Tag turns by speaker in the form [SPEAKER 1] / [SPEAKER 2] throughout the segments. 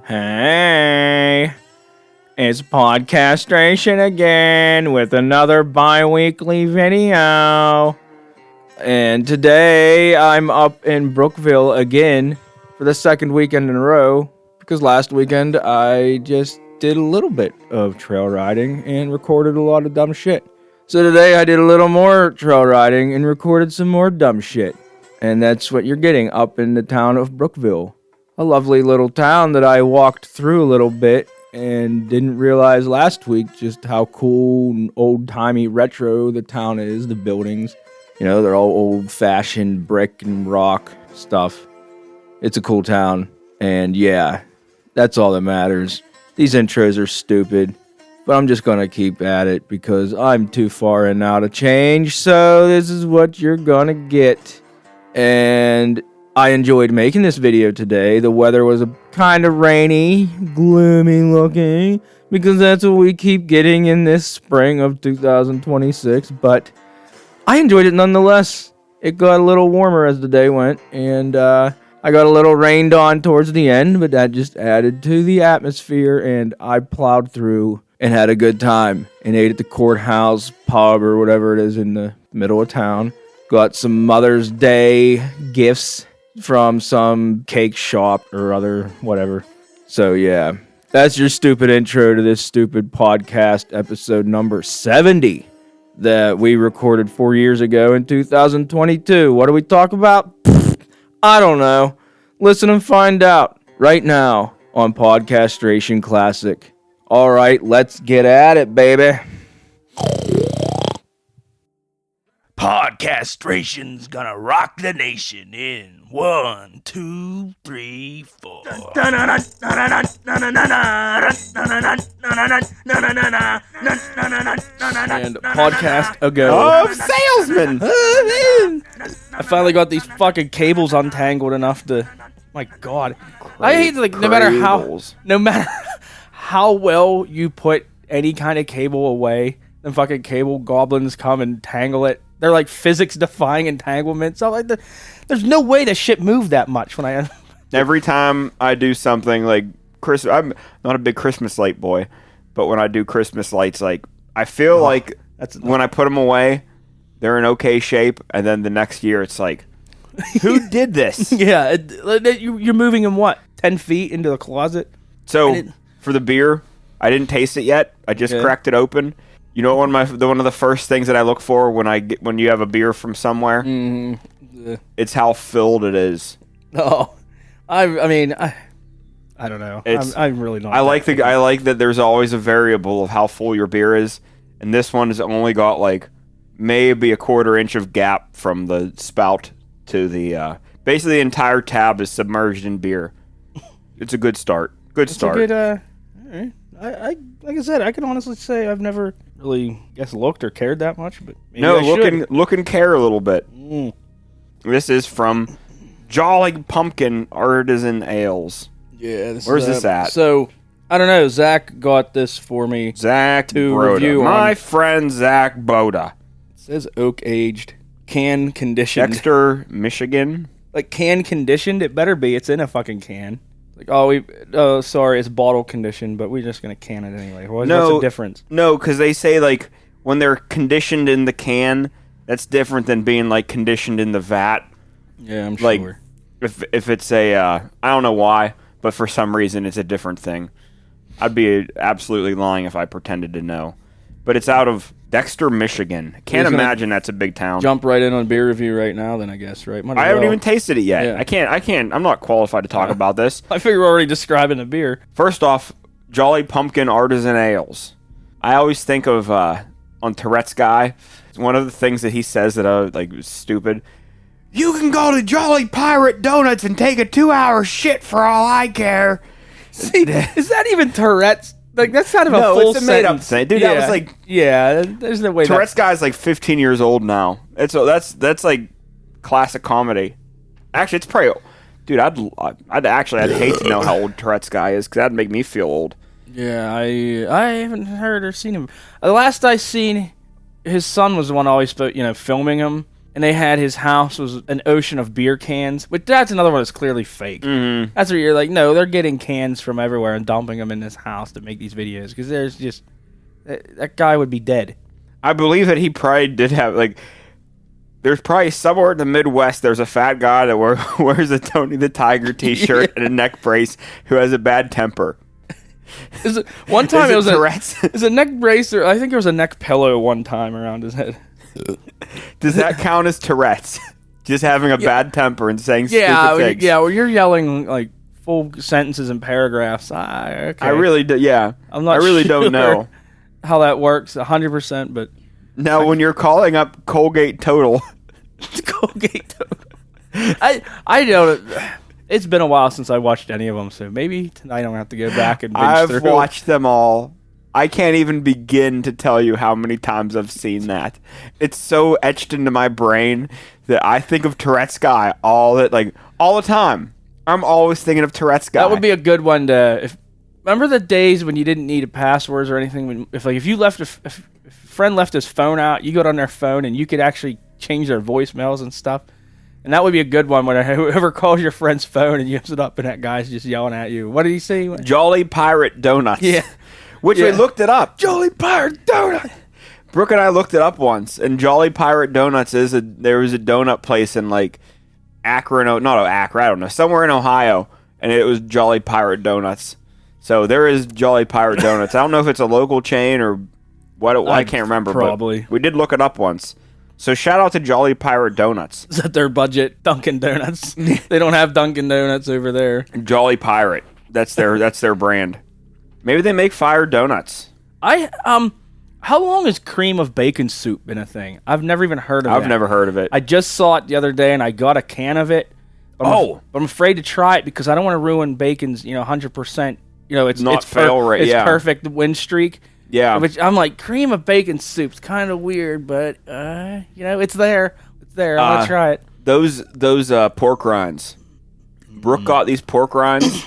[SPEAKER 1] Hey, it's Podcastration again with another bi-weekly video. And today I'm up in Brookville again for the second weekend in a row because last weekend I just did a little bit of trail riding and recorded a lot of dumb shit. So today I did a little more trail riding and recorded some more dumb shit. And that's what you're getting up in the town of Brookville. A lovely little town that I walked through a little bit and didn't realize last week just how cool and old-timey retro the town is, the buildings. You know, they're all old-fashioned brick and rock stuff. It's a cool town, and yeah, that's all that matters. These intros are stupid, but I'm just gonna keep at it because I'm too far in now to change, so this is what you're gonna get. And I enjoyed making this video today. The weather was kind of rainy, gloomy looking, because that's what we keep getting in this spring of 2026, but I enjoyed it nonetheless. It got a little warmer as the day went, and I got a little rained on towards the end, but that just added to the atmosphere, and I plowed through and had a good time and ate at the courthouse pub or whatever it is in the middle of town. Got some Mother's Day gifts from some cake shop or other, whatever. So yeah, that's your stupid intro to this stupid podcast, episode number 70, that we recorded 4 years ago in 2022. What do we talk about? I don't know. Listen and find out right now on Podcastration Classic. All right, let's get at it, baby.
[SPEAKER 2] Podcastration's gonna rock the nation in 1, 2, 3, 4.
[SPEAKER 1] And podcast ago.
[SPEAKER 3] Oh, salesman!
[SPEAKER 1] I finally got these fucking cables untangled enough to. My God, I hate like no matter how well you put any kind of cable away, then fucking cable goblins come and tangle it. They're like physics-defying entanglements. So like, there's no way the shit move that much when I.
[SPEAKER 3] Every time I do something like Christmas, I'm not a big Christmas light boy, but when I do Christmas lights, like I feel like when I put them away, they're in okay shape, and then the next year it's like, who did this?
[SPEAKER 1] Yeah, you're moving them what, 10 feet into the closet?
[SPEAKER 3] So for the beer, I didn't taste it yet. I just cracked it open. You know, one of the first things that I look for when you have a beer from somewhere, it's how filled it is.
[SPEAKER 1] Oh, I mean, I don't know. I'm really not.
[SPEAKER 3] I like that there's always a variable of how full your beer is, and this one has only got like maybe a quarter inch of gap from the spout to the. Basically, the entire tab is submerged in beer. It's a good start. Good start.
[SPEAKER 1] A good, all right. I like I said, I can honestly say I've never really looked or cared that much, but maybe
[SPEAKER 3] look and care a little bit. This is from Jolly Pumpkin Artisan Ales.
[SPEAKER 1] Yeah,
[SPEAKER 3] where's this at?
[SPEAKER 1] So I don't know. Zach got this for me.
[SPEAKER 3] Zach
[SPEAKER 1] to
[SPEAKER 3] Broda.
[SPEAKER 1] review.
[SPEAKER 3] My friend Zach Boda.
[SPEAKER 1] It says oak aged, can conditioned.
[SPEAKER 3] Dexter, Michigan.
[SPEAKER 1] Like can conditioned, it better be. It's in a fucking can. Like, sorry, it's bottle conditioned, but we're just going to can it anyway. What's the difference?
[SPEAKER 3] No, because they say, like, when they're conditioned in the can, that's different than being, like, conditioned in the vat.
[SPEAKER 1] Yeah, I'm
[SPEAKER 3] like,
[SPEAKER 1] sure.
[SPEAKER 3] If it's I don't know why, but for some reason it's a different thing. I'd be absolutely lying if I pretended to know. But it's out of Dexter, Michigan. Can't imagine that's a big town.
[SPEAKER 1] Jump right in on beer review right now, then I guess, right?
[SPEAKER 3] I haven't even tasted it yet. Yeah. I can't. I'm not qualified to talk about this.
[SPEAKER 1] I figure we're already describing the beer.
[SPEAKER 3] First off, Jolly Pumpkin Artisan Ales. I always think of on Tourette's Guy. One of the things that he says that I like was stupid. You can go to Jolly Pirate Donuts and take a 2-hour shit for all I care.
[SPEAKER 1] See, is that even Tourette's? Like, that's kind of a full
[SPEAKER 3] it's a made-up thing. Dude, that was like...
[SPEAKER 1] Yeah, there's no way
[SPEAKER 3] Tourette's guy's like 15 years old now. That's like classic comedy. Actually, it's probably... Dude, I'd hate to know how old Tourette's guy is, because that'd make me feel old.
[SPEAKER 1] Yeah, I haven't heard or seen him. The last I seen, his son was the one always filming him. and they had his house was an ocean of beer cans. But that's another one that's clearly fake.
[SPEAKER 3] Mm-hmm.
[SPEAKER 1] That's where you're like, no, they're getting cans from everywhere and dumping them in this house to make these videos because there's just that guy would be dead.
[SPEAKER 3] I believe that he probably did have like. There's probably somewhere in the Midwest. There's a fat guy that wears a Tony the Tiger T-shirt and a neck brace who has a bad temper.
[SPEAKER 1] One time it was
[SPEAKER 3] Tourette's?
[SPEAKER 1] It was a neck brace, or I think there was a neck pillow one time around his head.
[SPEAKER 3] Does that count as Tourette's? Just having a bad temper and saying stupid things.
[SPEAKER 1] Yeah, well, you're yelling like full sentences and paragraphs. Okay.
[SPEAKER 3] I really do. Yeah,
[SPEAKER 1] I'm not.
[SPEAKER 3] I really
[SPEAKER 1] sure
[SPEAKER 3] don't know
[SPEAKER 1] how that works 100%, but
[SPEAKER 3] now when you're calling up Colgate Total,
[SPEAKER 1] Colgate Total. I don't. It's been a while since I watched any of them, so maybe tonight I don't have to go back and binge through.
[SPEAKER 3] I've watched them all. I can't even begin to tell you how many times I've seen that. It's so etched into my brain that I think of Tourette's guy all the time. I'm always thinking of Tourette's guy.
[SPEAKER 1] That would be a good one to. Remember the days when you didn't need passwords or anything? If you left if a friend left his phone out, you go on their phone and you could actually change their voicemails and stuff. And that would be a good one when whoever calls your friend's phone and gives it up and that guy's just yelling at you. What did he say?
[SPEAKER 3] Jolly Pirate Donuts.
[SPEAKER 1] Yeah.
[SPEAKER 3] Which we looked it up.
[SPEAKER 1] Jolly Pirate Donut.
[SPEAKER 3] Brooke and I looked it up once, and Jolly Pirate Donuts there was a donut place in like Akron, I don't know, somewhere in Ohio, and it was Jolly Pirate Donuts. So there is Jolly Pirate Donuts. I don't know if it's a local chain or what. I can't remember.
[SPEAKER 1] Probably.
[SPEAKER 3] But we did look it up once. So shout out to Jolly Pirate Donuts.
[SPEAKER 1] Is that their budget? Dunkin' Donuts. They don't have Dunkin' Donuts over there.
[SPEAKER 3] Jolly Pirate. That's their brand. Maybe they make fire donuts.
[SPEAKER 1] How long has cream of bacon soup been a thing? I've never even heard of it.
[SPEAKER 3] I've never heard of it.
[SPEAKER 1] I just saw it the other day and I got a can of it. But I'm afraid to try it because I don't want to ruin bacon's, 100%. It's perfect win streak.
[SPEAKER 3] Yeah.
[SPEAKER 1] Which I'm like, cream of bacon soup's kind of weird, but it's there. It's there. I'm gonna try it.
[SPEAKER 3] Those pork rinds. Brooke got these pork rinds,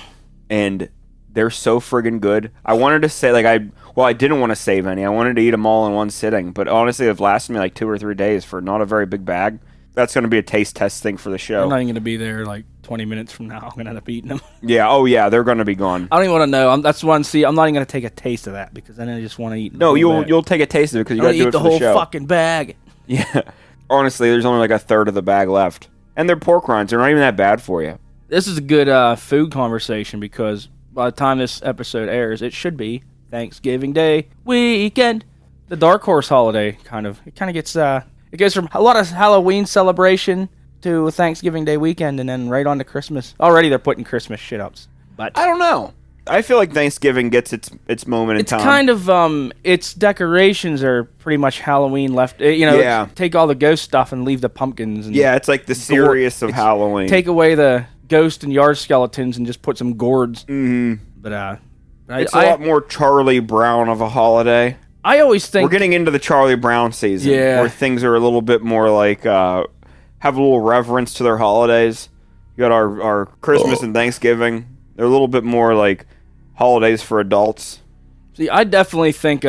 [SPEAKER 3] and they're so friggin' good. I wanted to say I didn't want to save any. I wanted to eat them all in one sitting, but honestly, they've lasted me like 2 or 3 days for not a very big bag. That's going to be a taste test thing for the show.
[SPEAKER 1] I'm not even going to be there like 20 minutes from now. I'm going to end up eating them.
[SPEAKER 3] Yeah. Oh, yeah. They're going to be gone.
[SPEAKER 1] I don't even want to know. That's one. See, I'm not even going to take a taste of that because then I just want to eat.
[SPEAKER 3] No, you'll take a taste of it because you got to do it for the show.
[SPEAKER 1] Eat the whole fucking bag.
[SPEAKER 3] Yeah. Honestly, there's only like a third of the bag left, and they're pork rinds. They're not even that bad for you.
[SPEAKER 1] This is a good food conversation because by the time this episode airs, it should be Thanksgiving Day weekend. The Dark Horse holiday kind of gets it goes from a lot of Halloween celebration to Thanksgiving Day weekend and then right on to Christmas. Already they're putting Christmas shit ups. But
[SPEAKER 3] I don't know. I feel like Thanksgiving gets its moment in time.
[SPEAKER 1] It's kind of its decorations are pretty much Halloween left. Take all the ghost stuff and leave the pumpkins. And
[SPEAKER 3] it's like the serious of Halloween.
[SPEAKER 1] Take away the ghost and yard skeletons and just put some gourds.
[SPEAKER 3] Mm-hmm.
[SPEAKER 1] But
[SPEAKER 3] it's a lot more Charlie Brown of a holiday.
[SPEAKER 1] I always think
[SPEAKER 3] we're getting into the Charlie Brown season, where things are a little bit more like have a little reverence to their holidays. You got our Christmas and Thanksgiving; they're a little bit more like holidays for adults.
[SPEAKER 1] See, I definitely think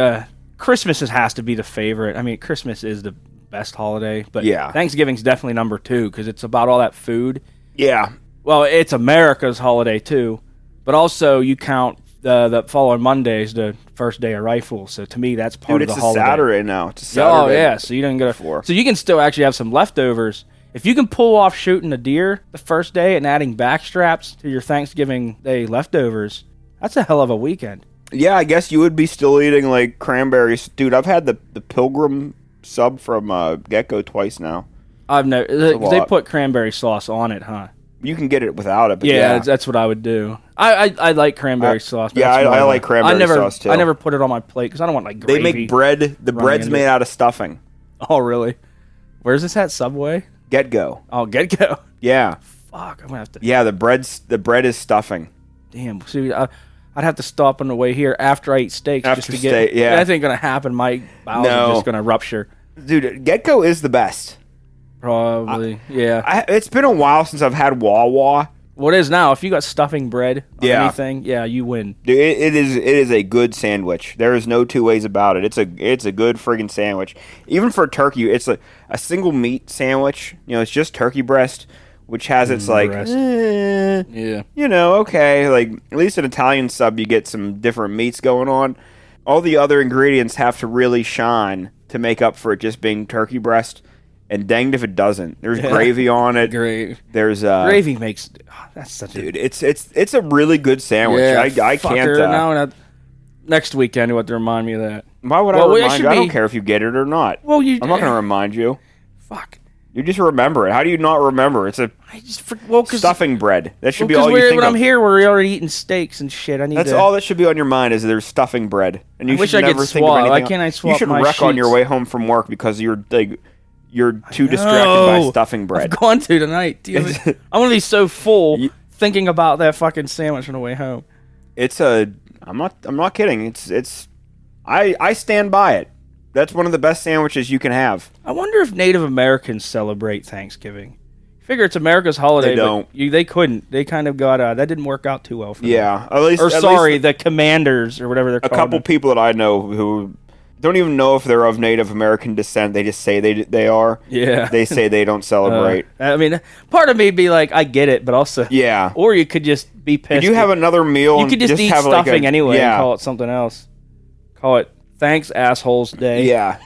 [SPEAKER 1] Christmas has to be the favorite. I mean, Christmas is the best holiday, but Thanksgiving's definitely number 2 because it's about all that food.
[SPEAKER 3] Yeah.
[SPEAKER 1] Well, it's America's holiday too, but also you count the following Monday is the first day of rifle. So to me, that's part of the holiday.
[SPEAKER 3] It's a Saturday now. It's a Saturday.
[SPEAKER 1] Oh yeah, so you didn't get so you can still actually have some leftovers. If you can pull off shooting a deer the first day and adding backstraps to your Thanksgiving Day leftovers, that's a hell of a weekend.
[SPEAKER 3] Yeah, I guess you would be still eating like cranberries. Dude, I've had the Pilgrim sub from Gecko twice now.
[SPEAKER 1] They put cranberry sauce on it, huh?
[SPEAKER 3] You can get it without it, but
[SPEAKER 1] that's what I would do. I like cranberry sauce.
[SPEAKER 3] Yeah, I like cranberry sauce too.
[SPEAKER 1] I never put it on my plate because I don't want like gravy.
[SPEAKER 3] They make bread. The bread's made out of stuffing.
[SPEAKER 1] Oh, really? Where's this at? Subway?
[SPEAKER 3] Get-Go.
[SPEAKER 1] Oh, Get-Go.
[SPEAKER 3] Yeah.
[SPEAKER 1] Fuck, I'm gonna have to.
[SPEAKER 3] Yeah, the bread is stuffing.
[SPEAKER 1] Damn. See, I'd have to stop on the way here after I eat steaks. That ain't gonna happen. My bowels are just gonna rupture.
[SPEAKER 3] Dude, Get-Go is the best.
[SPEAKER 1] Probably, yeah.
[SPEAKER 3] It's been a while since I've had Wawa,
[SPEAKER 1] What is now? If you got stuffing bread on
[SPEAKER 3] Yeah.
[SPEAKER 1] anything, yeah, you win.
[SPEAKER 3] Dude, it is a good sandwich. There is no two ways about it. It's a good friggin' sandwich. Even for turkey, it's a single meat sandwich. It's just turkey breast, which has its like,
[SPEAKER 1] Yeah.
[SPEAKER 3] okay. Like at least an Italian sub, you get some different meats going on. All the other ingredients have to really shine to make up for it just being turkey breast. And danged if it doesn't. There's gravy on it.
[SPEAKER 1] Great.
[SPEAKER 3] There's
[SPEAKER 1] gravy makes. That's such
[SPEAKER 3] dude. It's a really good sandwich. I can't.
[SPEAKER 1] Next weekend, you have to remind me of that.
[SPEAKER 3] Why would I remind you? I don't care if you get it or not.
[SPEAKER 1] Well,
[SPEAKER 3] I'm not going to remind you.
[SPEAKER 1] Fuck.
[SPEAKER 3] You just remember it. How do you not remember? It's stuffing bread. That should be all you think
[SPEAKER 1] when
[SPEAKER 3] of.
[SPEAKER 1] I'm here, we're already eating steaks and shit. That's
[SPEAKER 3] all that should be on your mind is there's stuffing bread, and you
[SPEAKER 1] wish
[SPEAKER 3] should
[SPEAKER 1] I
[SPEAKER 3] never
[SPEAKER 1] could
[SPEAKER 3] think of
[SPEAKER 1] swap.
[SPEAKER 3] anything.
[SPEAKER 1] Why can't I swap
[SPEAKER 3] You should
[SPEAKER 1] my
[SPEAKER 3] wreck on your
[SPEAKER 1] sheets?
[SPEAKER 3] way home from work because you're too distracted by stuffing bread.
[SPEAKER 1] I've gone to tonight. I'm gonna be so full thinking about that fucking sandwich on the way home.
[SPEAKER 3] I'm not kidding. I stand by it. That's one of the best sandwiches you can have.
[SPEAKER 1] I wonder if Native Americans celebrate Thanksgiving. Figure it's America's holiday.
[SPEAKER 3] They don't.
[SPEAKER 1] But they couldn't. They kind of got that didn't work out too well for them.
[SPEAKER 3] Yeah, at least
[SPEAKER 1] the commanders or whatever they're called.
[SPEAKER 3] A couple people that I know who don't even know if they're of Native American descent. They just say they are.
[SPEAKER 1] Yeah.
[SPEAKER 3] They say they don't celebrate.
[SPEAKER 1] I mean, part of me be like, I get it, but also
[SPEAKER 3] yeah.
[SPEAKER 1] Or you could just be pissed.
[SPEAKER 3] Could you have another meal?
[SPEAKER 1] You could just eat
[SPEAKER 3] have
[SPEAKER 1] stuffing anyway
[SPEAKER 3] yeah.
[SPEAKER 1] and call it something else. Call it Thanks Assholes Day.
[SPEAKER 3] Yeah.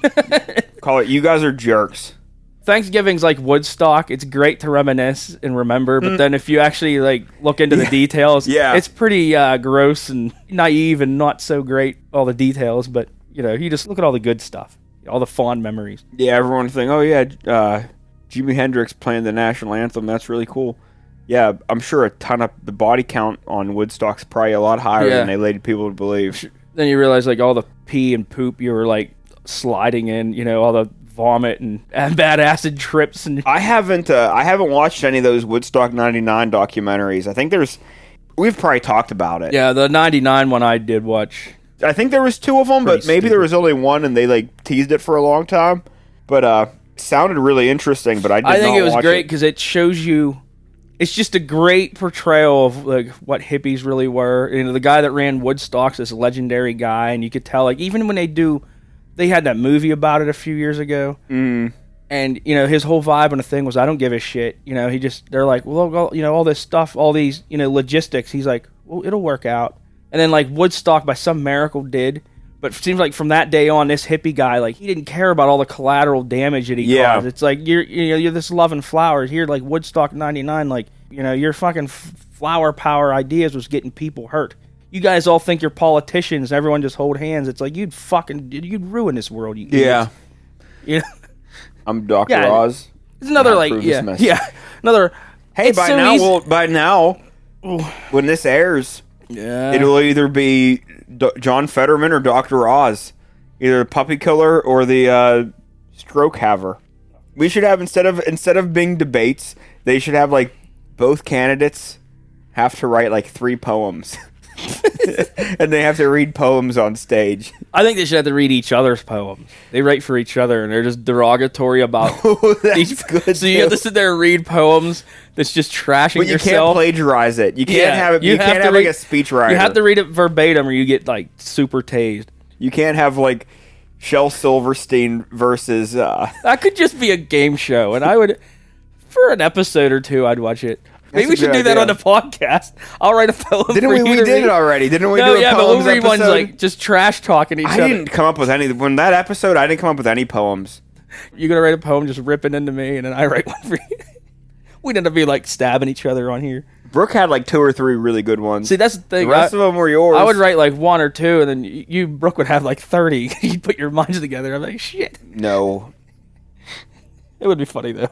[SPEAKER 3] Call it. You guys are jerks.
[SPEAKER 1] Thanksgiving's like Woodstock. It's great to reminisce and remember, but then if you actually like look into the details, it's pretty gross and naive and not so great. All the details, but you just look at all the good stuff, all the fond memories.
[SPEAKER 3] Yeah, everyone think, oh yeah, Jimi Hendrix playing the national anthem. That's really cool. Yeah, I'm sure a ton of the body count on Woodstock's probably a lot higher than they led people to believe.
[SPEAKER 1] Then you realize like all the pee and poop you were like sliding in, all the vomit and bad acid trips. And
[SPEAKER 3] I haven't watched any of those Woodstock 99 documentaries. I think we've probably talked about it.
[SPEAKER 1] Yeah, the 99 one I did watch.
[SPEAKER 3] I think there was 2 of them, but maybe there was only one and they like teased it for a long time. But it sounded really interesting, but I think
[SPEAKER 1] it was great because it shows you. It's just a great portrayal of like what hippies really were. The guy that ran Woodstock's this legendary guy, and you could tell like even when they had that movie about it a few years ago, and his whole vibe on the thing was I don't give a shit. They're like, well, all this stuff, all these logistics. He's like, well, it'll work out. And then like Woodstock by some miracle did. But it seems like from that day on, this hippie guy, like he didn't care about all the collateral damage that he caused. It's like you're this loving flowers here, like Woodstock '99. Like your fucking flower power ideas was getting people hurt. You guys all think you're politicians. And everyone just hold hands. It's like you'd ruin this world. You idiots.
[SPEAKER 3] I'm Dr. Oz.
[SPEAKER 1] It's another another.
[SPEAKER 3] Hey, by now, when this airs, it'll either be John Fetterman or Dr. Oz, either the puppy killer or the stroke haver. We should have instead of being debates, they should have like both candidates have to write like 3 poems, and they have to read poems on stage.
[SPEAKER 1] I think they should have to read each other's poems. They write for each other, and they're just derogatory about.
[SPEAKER 3] That's good.
[SPEAKER 1] So you have to sit there and read poems that's just trashing
[SPEAKER 3] but you
[SPEAKER 1] yourself.
[SPEAKER 3] Can't plagiarize it. You can't have it. You can't have like a speechwriter.
[SPEAKER 1] You have to read it verbatim, or you get like super tased.
[SPEAKER 3] You can't have like Shel Silverstein versus.
[SPEAKER 1] That could just be a game show, and I would, for an episode or 2, I'd watch it. Maybe we should do that on the podcast. I'll write a poem.
[SPEAKER 3] Didn't we? We did it already. Didn't we do a poems
[SPEAKER 1] but we'll read
[SPEAKER 3] episode?
[SPEAKER 1] ones like just trash talking each other.
[SPEAKER 3] I didn't come up with any. When that episode, I didn't come up with any poems.
[SPEAKER 1] You're gonna write a poem just ripping into me, and then I write one for you. We'd end up be like stabbing each other on here.
[SPEAKER 3] Brooke had like 2 or 3 really good ones.
[SPEAKER 1] See, that's the thing.
[SPEAKER 3] The rest of them were yours.
[SPEAKER 1] I would write like 1 or 2, and then you, Brooke, would have like 30. You'd put your minds together. I'm like, shit.
[SPEAKER 3] No.
[SPEAKER 1] It would be funny though.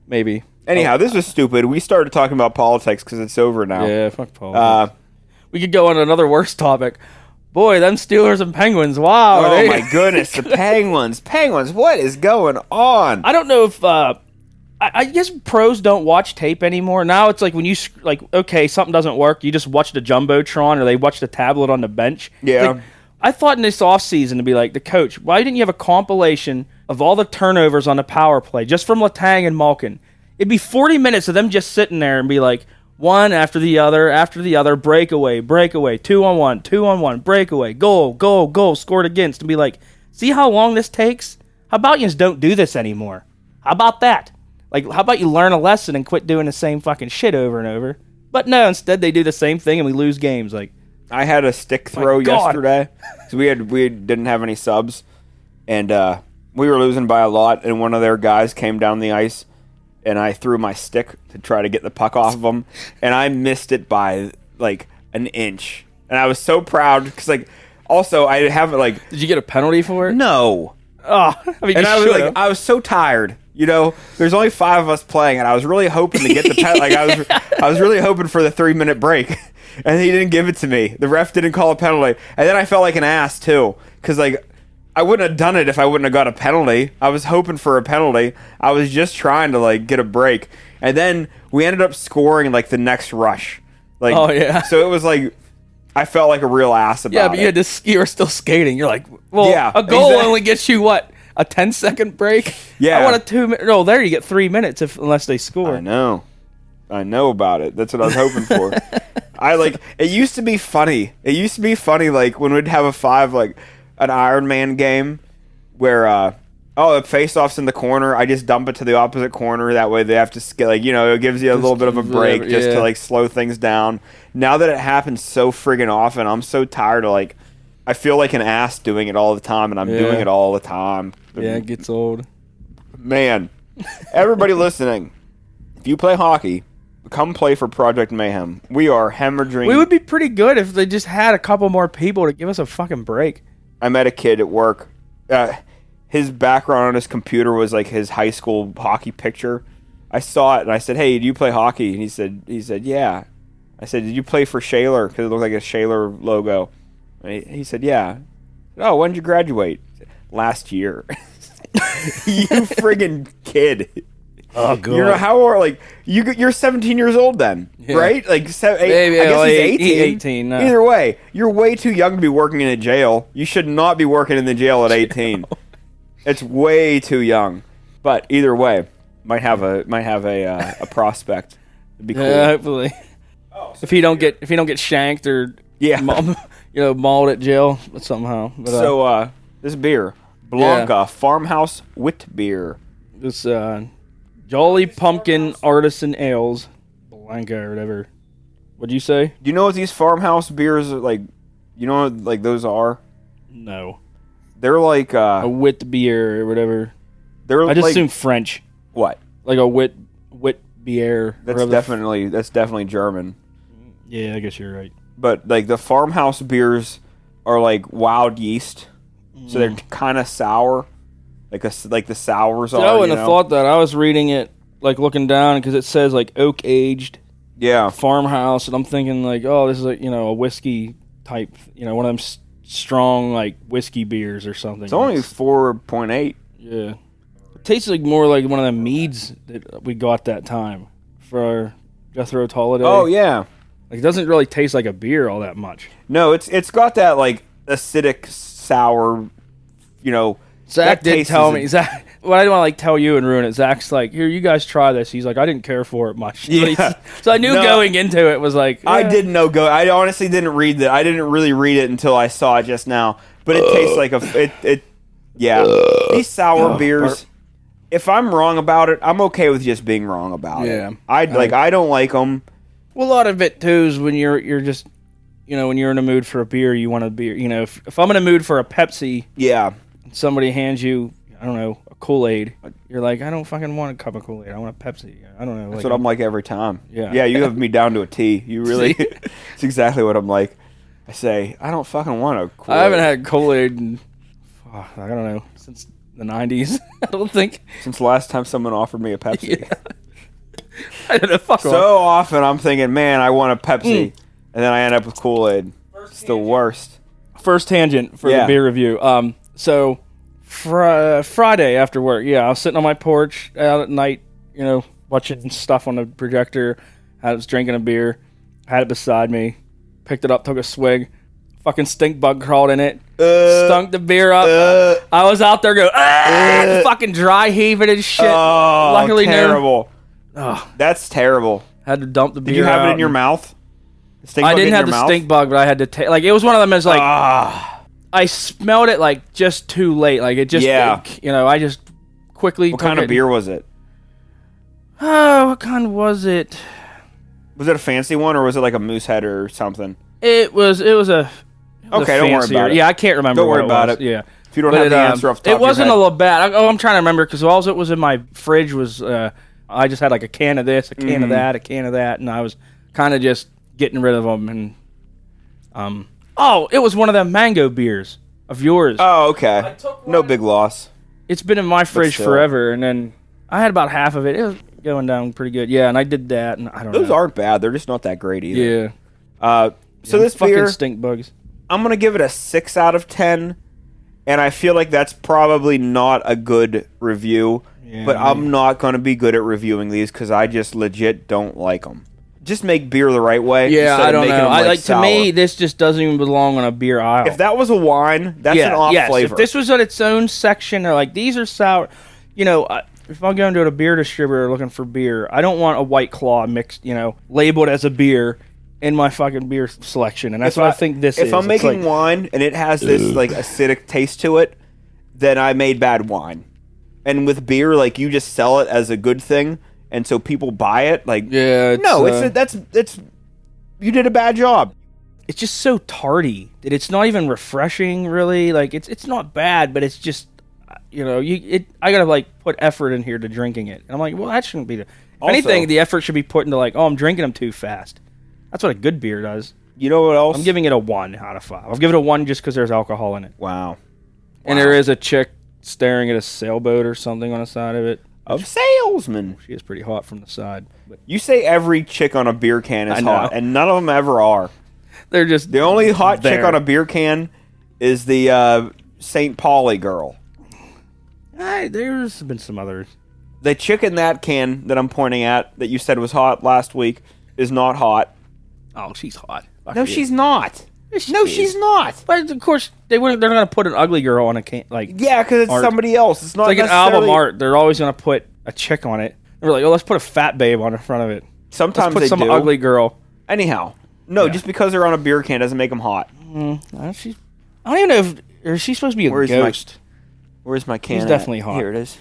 [SPEAKER 1] Maybe.
[SPEAKER 3] Anyhow, this was stupid. We started talking about politics because it's over now.
[SPEAKER 1] Yeah, fuck politics. We could go on another worse topic. Boy, them Steelers and Penguins. Wow.
[SPEAKER 3] Oh my goodness, the Penguins. Penguins, what is going on?
[SPEAKER 1] I don't know if I guess pros don't watch tape anymore. Now it's like when you okay, something doesn't work, you just watch the Jumbotron or they watch the tablet on the bench.
[SPEAKER 3] Yeah.
[SPEAKER 1] Like, I thought in this offseason to be like, the coach, why didn't you have a compilation of all the turnovers on the power play just from Letang and Malkin? It'd be 40 minutes of them just sitting there and be like,
[SPEAKER 4] one after the other, breakaway, 2-on-1, 2-on-1, breakaway, goal, scored against, and be like, see how long this takes? How about you just don't do this anymore? How about that? Like, how about you learn a lesson and quit doing the same fucking shit over and over? But no, instead they do the same thing and we lose games. Like,
[SPEAKER 3] I had a stick throw yesterday. So we didn't have any subs, and we were losing by a lot. And one of their guys came down the ice, and I threw my stick to try to get the puck off of him, and I missed it by like an inch. And I was so proud because like also I haven't like.
[SPEAKER 4] Did you get a penalty for it?
[SPEAKER 3] No.
[SPEAKER 4] Oh, I mean,
[SPEAKER 3] And I was so tired. You know, there's only 5 of us playing, and I was really hoping to get the penalty. Like I was really hoping for the 3-minute break, and he didn't give it to me. The ref didn't call a penalty, and then I felt like an ass too, because like I wouldn't have done it if I wouldn't have got a penalty. I was hoping for a penalty. I was just trying to like get a break, and then we ended up scoring like the next rush. Like,
[SPEAKER 4] oh yeah.
[SPEAKER 3] So it was like I felt like a real ass about it.
[SPEAKER 4] Yeah, but you were still skating. You're like, well,
[SPEAKER 3] Yeah,
[SPEAKER 4] a goal
[SPEAKER 3] exactly.
[SPEAKER 4] only gets you what? A 10-second break?
[SPEAKER 3] Yeah.
[SPEAKER 4] I want a 2-minute. No, there you get 3 minutes unless they score.
[SPEAKER 3] I know about it. That's what I was hoping for. It used to be funny. It used to be funny, like, when we'd have a 5, like, an Iron Man game where, the face-off's in the corner. I just dump it to the opposite corner. That way they have to, like, you know, it gives you a little bit of a break just to, like, slow things down. Now that it happens so friggin' often, I'm so tired of, like, I feel like an ass doing it all the time, and I'm doing it all the time.
[SPEAKER 4] Yeah, it gets old.
[SPEAKER 3] Man, everybody listening, if you play hockey, come play for Project Mayhem. We are hemorrhaging.
[SPEAKER 4] We would be pretty good if they just had a couple more people to give us a fucking break.
[SPEAKER 3] I met a kid at work. His background on his computer was like his high school hockey picture. I saw it and I said, "Hey, do you play hockey?" And he said, "Yeah." I said, "Did you play for Shaler?" Because it looked like a Shaler logo. And he said, "Yeah." "Oh, when did you graduate?" I said, "Last year." You friggin' kid.
[SPEAKER 4] Oh, God.
[SPEAKER 3] You know how are like you're 17 years old then, right? Like
[SPEAKER 4] Maybe,
[SPEAKER 3] I guess
[SPEAKER 4] like
[SPEAKER 3] he's 18.
[SPEAKER 4] 18, no.
[SPEAKER 3] Either way, you're way too young to be working in a jail. You should not be working in the jail at 18. It's way too young. But either way, might have a prospect. It'd be cool.
[SPEAKER 4] Yeah, hopefully. If he don't get shanked or mauled at jail somehow. But,
[SPEAKER 3] So this beer, Blanca Farmhouse Wit Beer.
[SPEAKER 4] This Jolly Pumpkin Artisan Ales, Blanca or whatever. What'd you say?
[SPEAKER 3] Do you know what these farmhouse beers are like? You know what like those are?
[SPEAKER 4] No.
[SPEAKER 3] They're like
[SPEAKER 4] A wit beer or whatever.
[SPEAKER 3] they're
[SPEAKER 4] I just
[SPEAKER 3] like
[SPEAKER 4] assume French.
[SPEAKER 3] what?
[SPEAKER 4] Like a wit beer.
[SPEAKER 3] That's definitely German.
[SPEAKER 4] Yeah, I guess you're right.
[SPEAKER 3] But like the farmhouse beers are like wild yeast, so they're kind of sour, like the sours are.
[SPEAKER 4] I wouldn't
[SPEAKER 3] you
[SPEAKER 4] have
[SPEAKER 3] know?
[SPEAKER 4] thought that. I was reading it, like looking down, because it says like oak aged
[SPEAKER 3] Yeah,
[SPEAKER 4] farmhouse, and I'm thinking like, oh, this is like a whiskey type, one of them strong like whiskey beers or something.
[SPEAKER 3] it's only 4.8.
[SPEAKER 4] Yeah, it tastes like more like one of the meads that we got that time for our Jethro's holiday.
[SPEAKER 3] Oh yeah,
[SPEAKER 4] like it doesn't really taste like a beer all that much.
[SPEAKER 3] no, it's got that like acidic sour,
[SPEAKER 4] Zach
[SPEAKER 3] that
[SPEAKER 4] did
[SPEAKER 3] taste
[SPEAKER 4] tell
[SPEAKER 3] is
[SPEAKER 4] me. Zach, well, I didn't want to tell you and ruin it. Zach's like, here, you guys try this. He's like, I didn't care for it much.
[SPEAKER 3] Yeah.
[SPEAKER 4] So I knew
[SPEAKER 3] No.
[SPEAKER 4] going into it was like,
[SPEAKER 3] I
[SPEAKER 4] eh.
[SPEAKER 3] didn't know I honestly didn't read that. I didn't really read it until I saw it just now. But it tastes like these sour beers. If I'm wrong about it, I'm okay with just being wrong about
[SPEAKER 4] Yeah.
[SPEAKER 3] it. I don't like them.
[SPEAKER 4] Well, a lot of it too is when you're just, when you're in a mood for a beer, you want a beer. If I'm in a mood for a Pepsi,
[SPEAKER 3] Yeah.
[SPEAKER 4] and somebody hands you, I don't know, a Kool-Aid, you're like, I don't fucking want a cup of Kool-Aid. I want a Pepsi. I don't know.
[SPEAKER 3] That's what I'm like every time.
[SPEAKER 4] Yeah.
[SPEAKER 3] Yeah, you have me down to a T. You really it's exactly what I'm like. I say, I don't fucking want a Kool-Aid.
[SPEAKER 4] I haven't had Kool-Aid in, I don't know, since the 90s. I don't think.
[SPEAKER 3] since the last time someone offered me a Pepsi.
[SPEAKER 4] Yeah. I don't know. Fuck off.
[SPEAKER 3] So often I'm thinking, man, I want a Pepsi. And then I end up with Kool-Aid. It's the worst.
[SPEAKER 4] First tangent for the beer review. So Friday after work, I was sitting on my porch out at night, watching stuff on the projector. I was drinking a beer, had it beside me, picked it up, took a swig. Fucking stink bug crawled in it, stunk the beer up. I was out there going, fucking dry heaving and shit.
[SPEAKER 3] Oh,
[SPEAKER 4] Luckily,
[SPEAKER 3] terrible.
[SPEAKER 4] Oh,
[SPEAKER 3] That's terrible.
[SPEAKER 4] Had to dump the beer.
[SPEAKER 3] Did you have
[SPEAKER 4] out
[SPEAKER 3] it in your mouth?
[SPEAKER 4] I didn't have the stink bug, but I had to take. Like it was one of them. As like I smelled it like just too late. Like it just, I just quickly.
[SPEAKER 3] What kind of beer was it?
[SPEAKER 4] Oh, what kind was it?
[SPEAKER 3] Was it a fancy one or was it like a Moosehead or something?
[SPEAKER 4] It was a.
[SPEAKER 3] Okay, don't worry about it.
[SPEAKER 4] Yeah, I can't remember.
[SPEAKER 3] Don't worry about it.
[SPEAKER 4] Yeah.
[SPEAKER 3] If you don't have the answer off the top
[SPEAKER 4] it wasn't
[SPEAKER 3] of
[SPEAKER 4] a
[SPEAKER 3] your head.
[SPEAKER 4] Labatt. I'm trying to remember because all it was in my fridge was I just had like a can of this, a can of that, a can of that, and I was kind of just getting rid of them. And it was one of them mango beers of yours.
[SPEAKER 3] Oh, okay. No big loss.
[SPEAKER 4] It's been in my fridge forever, and then I had about half of it. It was going down pretty good. Yeah, and I did that, and I don't know.
[SPEAKER 3] Those aren't bad. They're just not that great either.
[SPEAKER 4] Yeah.
[SPEAKER 3] So this
[SPEAKER 4] fucking
[SPEAKER 3] beer,
[SPEAKER 4] stink bugs.
[SPEAKER 3] I'm going to give it a 6 out of 10, and I feel like that's probably not a good review, but I'm not going to be good at reviewing these because I just legit don't like them. Just make beer the right way.
[SPEAKER 4] Yeah, I don't know.
[SPEAKER 3] To
[SPEAKER 4] me, this just doesn't even belong on a beer aisle.
[SPEAKER 3] If that was a wine, that's an off flavor.
[SPEAKER 4] If this was on its own section, or like these are sour, if I'm going to a beer distributor looking for beer, I don't want a White Claw mixed, labeled as a beer in my fucking beer selection, and that's what I think this is.
[SPEAKER 3] If I'm making wine and it has this like acidic taste to it, then I made bad wine. And with beer, like you just sell it as a good thing, and so people buy it. Like that's you did a bad job.
[SPEAKER 4] It's just so tardy that it's not even refreshing, really. Like it's not bad, but it's just I gotta like put effort in here to drinking it, and I'm like, well, that shouldn't be. If anything, the effort should be put into like, I'm drinking them too fast. That's what a good beer does.
[SPEAKER 3] You know what else?
[SPEAKER 4] I'm giving it a 1 out of 5. I'll give it a 1 just because there's alcohol in it.
[SPEAKER 3] Wow.
[SPEAKER 4] And there is a chick staring at a sailboat or something on the side of it.
[SPEAKER 3] A salesman.
[SPEAKER 4] She is pretty hot from the side. But
[SPEAKER 3] you say every chick on a beer can is hot, and none of them ever are.
[SPEAKER 4] They're just
[SPEAKER 3] the only hot chick on a beer can is the St. Pauli girl.
[SPEAKER 4] There's been some others.
[SPEAKER 3] The chick in that can that I'm pointing at that you said was hot last week is not hot.
[SPEAKER 4] Oh, she's hot.
[SPEAKER 3] No, she's not. She's not.
[SPEAKER 4] But of course, they're going to put an ugly girl on a can.
[SPEAKER 3] Yeah, because it's somebody else. It's not
[SPEAKER 4] like an album art. They're always going to put a chick on it. They're like, let's put a fat babe on the front of it.
[SPEAKER 3] Sometimes
[SPEAKER 4] let's put some ugly girl.
[SPEAKER 3] Anyhow, just because they're on a beer can doesn't make them hot.
[SPEAKER 4] I don't even know is she supposed to be a ghost?
[SPEAKER 3] Where's my can?
[SPEAKER 4] She's definitely hot.
[SPEAKER 3] Here it is.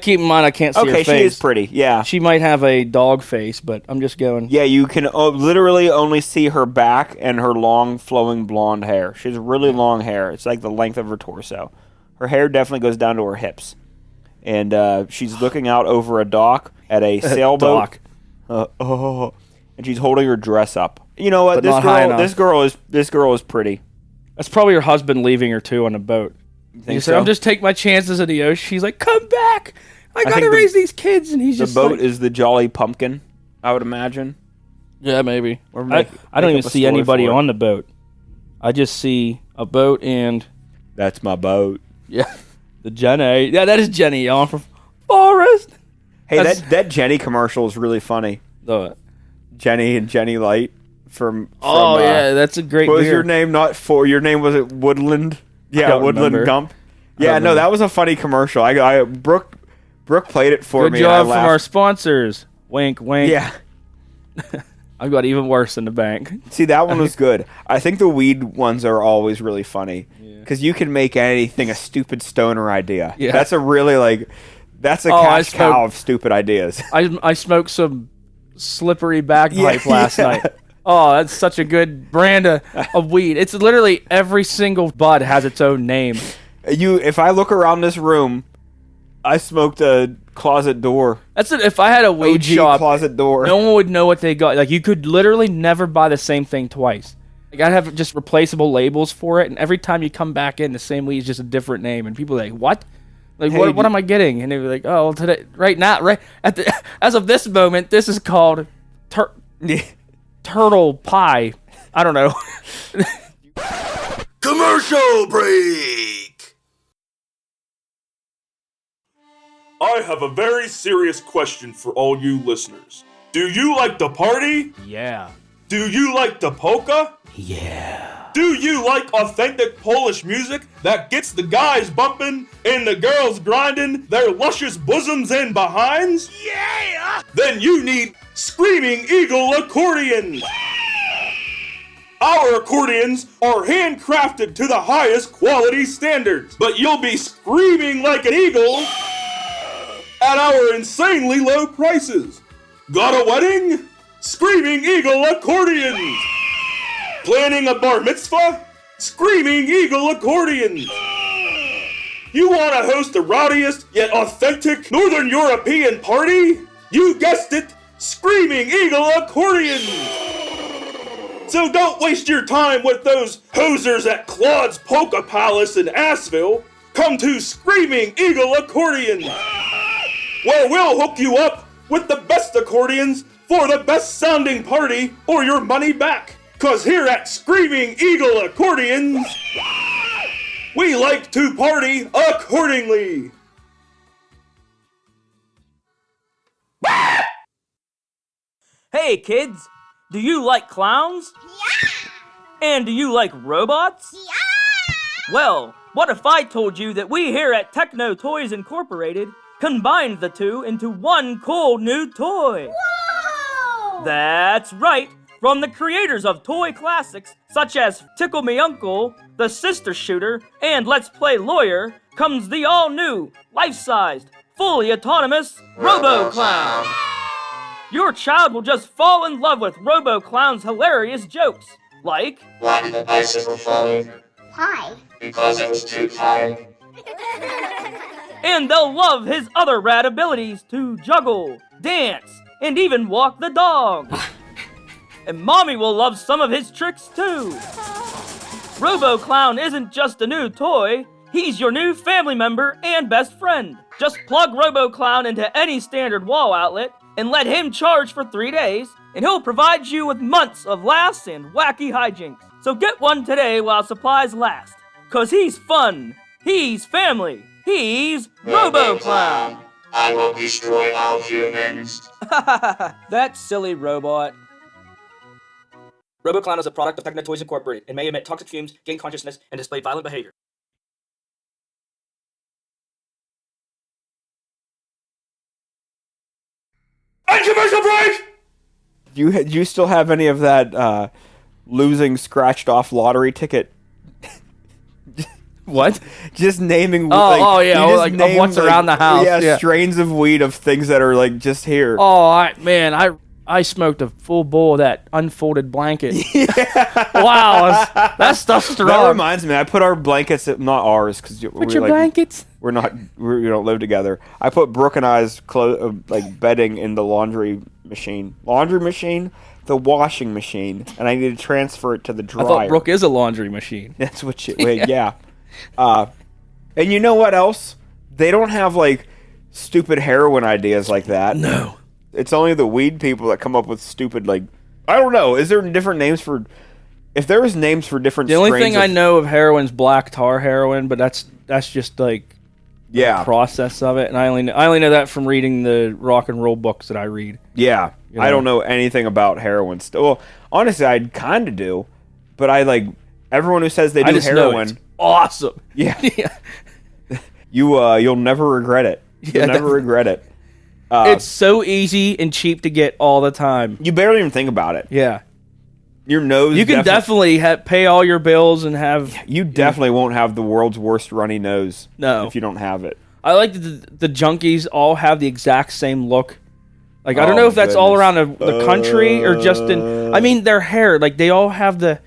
[SPEAKER 4] Keep in mind, I can't see her face.
[SPEAKER 3] Okay, she is pretty, yeah.
[SPEAKER 4] She might have a dog face, but I'm just going...
[SPEAKER 3] Yeah, you can literally only see her back and her long, flowing blonde hair. She has really long hair. It's like the length of her torso. Her hair definitely goes down to her hips. And she's looking out over a dock at a sailboat. And she's holding her dress up. You know what? This girl is pretty.
[SPEAKER 4] That's probably her husband leaving her, too, on the boat. He said, I'm just taking my chances in the ocean. She's like, come back. I got to raise these kids. And he's just
[SPEAKER 3] the boat is the Jolly Pumpkin, I would imagine.
[SPEAKER 4] Yeah, maybe. I don't even see anybody on the boat. I just see a boat and...
[SPEAKER 3] That's my boat.
[SPEAKER 4] Yeah. The Jenny. Yeah, that is Jenny on from Forest.
[SPEAKER 3] Hey, that Jenny commercial is really funny. Jenny and Jenny Light from
[SPEAKER 4] yeah, that's a great
[SPEAKER 3] What was your name? Your name was it Woodland? Yeah, Woodland Gump. Yeah, no, that was a funny commercial. Brooke played it for me.
[SPEAKER 4] Good job from our sponsors. Wink, wink.
[SPEAKER 3] Yeah.
[SPEAKER 4] I've got even worse in the bank.
[SPEAKER 3] See, that one was good. I think the weed ones are always really funny because you can make anything a stupid stoner idea. Yeah. That's a really that's a cash cow of stupid ideas.
[SPEAKER 4] I smoked some slippery bagpipe last night. Oh, that's such a good brand of weed. It's literally every single bud has its own name.
[SPEAKER 3] If I look around this room, I smoked a closet door.
[SPEAKER 4] That's it. If I had a weed shop,
[SPEAKER 3] closet door,
[SPEAKER 4] no one would know what they got. Like you could literally never buy the same thing twice. Like I'd have just replaceable labels for it, and every time you come back in, the same weed is just a different name, and people are like, "What? Like what am I getting?" And they'd be like, "Oh, well, today, as of this moment, this is called turtle pie." I don't know.
[SPEAKER 2] Commercial break. I have a very serious question for all you listeners. Do you like to party?
[SPEAKER 4] Yeah.
[SPEAKER 2] Do you like the polka?
[SPEAKER 4] Yeah.
[SPEAKER 2] Do you like authentic Polish music that gets the guys bumping and the girls grinding their luscious bosoms and behinds? Yeah! Then you need Screaming Eagle accordions. Our accordions are handcrafted to the highest quality standards, but you'll be screaming like an eagle at our insanely low prices. Got a wedding? Screaming Eagle accordions. Planning a bar mitzvah? Screaming Eagle accordions. You want to host the rowdiest yet authentic Northern European party? You guessed it, Screaming Eagle accordions. So don't waste your time with those hosers at Claude's Polka Palace in Asheville. Come to Screaming Eagle Accordion, where we'll hook you up with the best accordions for the best sounding party or your money back. 'Cause here at Screaming Eagle Accordions, we like to party accordingly.
[SPEAKER 5] Hey kids! Do you like clowns?
[SPEAKER 6] Yeah!
[SPEAKER 5] And do you like robots?
[SPEAKER 6] Yeah!
[SPEAKER 5] Well, what if I told you that we here at Techno Toys Incorporated combined the two into one cool new toy?
[SPEAKER 6] Whoa!
[SPEAKER 5] That's right! From the creators of toy classics such as Tickle Me Uncle, The Sister Shooter, and Let's Play Lawyer comes the all-new, life-sized, fully autonomous Robo-Clown! Your child will just fall in love with Robo-Clown's hilarious jokes, like,
[SPEAKER 7] Why did the bicycle fall over?
[SPEAKER 6] Hi.
[SPEAKER 7] Because it was too tired.
[SPEAKER 5] and they'll love his other rad abilities to juggle, dance, and even walk the dog. And Mommy will love some of his tricks too. Robo-Clown isn't just a new toy, he's your new family member and best friend. Just plug Robo-Clown into any standard wall outlet and let him charge for 3 days, and he'll provide you with months of laughs and wacky hijinks. So get one today while supplies last, 'cause he's fun, he's family, he's Robo-Clown.
[SPEAKER 7] I will destroy all humans.
[SPEAKER 5] That silly robot. Robo-Clown is a product of Techno Toys Incorporated and may emit toxic fumes, gain consciousness, and display violent behavior.
[SPEAKER 2] And commercial break!
[SPEAKER 3] Do you still have any of that losing scratched off lottery ticket?
[SPEAKER 4] What?
[SPEAKER 3] Just naming.
[SPEAKER 4] Oh, yeah,
[SPEAKER 3] you just
[SPEAKER 4] like, of what's around the house,
[SPEAKER 3] Yeah,
[SPEAKER 4] yeah.
[SPEAKER 3] strains of weed of things that are like just here.
[SPEAKER 4] Oh, I smoked a full bowl of that unfolded blanket. Wow, that stuff's strong.
[SPEAKER 3] That reminds me, I put our blankets, not ours, because
[SPEAKER 4] What's your blankets?
[SPEAKER 3] we don't live together. I put Brooke and I's bedding in the laundry machine, the washing machine, and I need to transfer it to the dryer.
[SPEAKER 4] I thought Brooke is a laundry machine.
[SPEAKER 3] That's what you. Wait, yeah. And you know what else? They don't have like stupid heroin ideas like that.
[SPEAKER 4] No.
[SPEAKER 3] It's only the weed people that come up with stupid, like, I don't know. Is there different names for? If there was names for different.
[SPEAKER 4] The only thing I know of heroin's black tar heroin, but that's just like the process of it, and I only know that from reading the rock and roll books that I read.
[SPEAKER 3] Yeah,
[SPEAKER 4] You know?
[SPEAKER 3] I don't know anything about heroin. Well, honestly, I kind of do, but I like everyone who says they do heroin.
[SPEAKER 4] It's awesome.
[SPEAKER 3] Yeah, you'll never regret it. You'll never regret it.
[SPEAKER 4] It's so easy and cheap to get all the time.
[SPEAKER 3] You barely even think about it.
[SPEAKER 4] Yeah.
[SPEAKER 3] Your nose.
[SPEAKER 4] You can definitely pay all your bills and have.
[SPEAKER 3] You definitely won't have the world's worst runny nose.
[SPEAKER 4] No.
[SPEAKER 3] If you don't have it.
[SPEAKER 4] I like that the junkies all have the exact same look. Like, I don't know if that's all around the country or just in. I mean, their hair. Like, they all have the.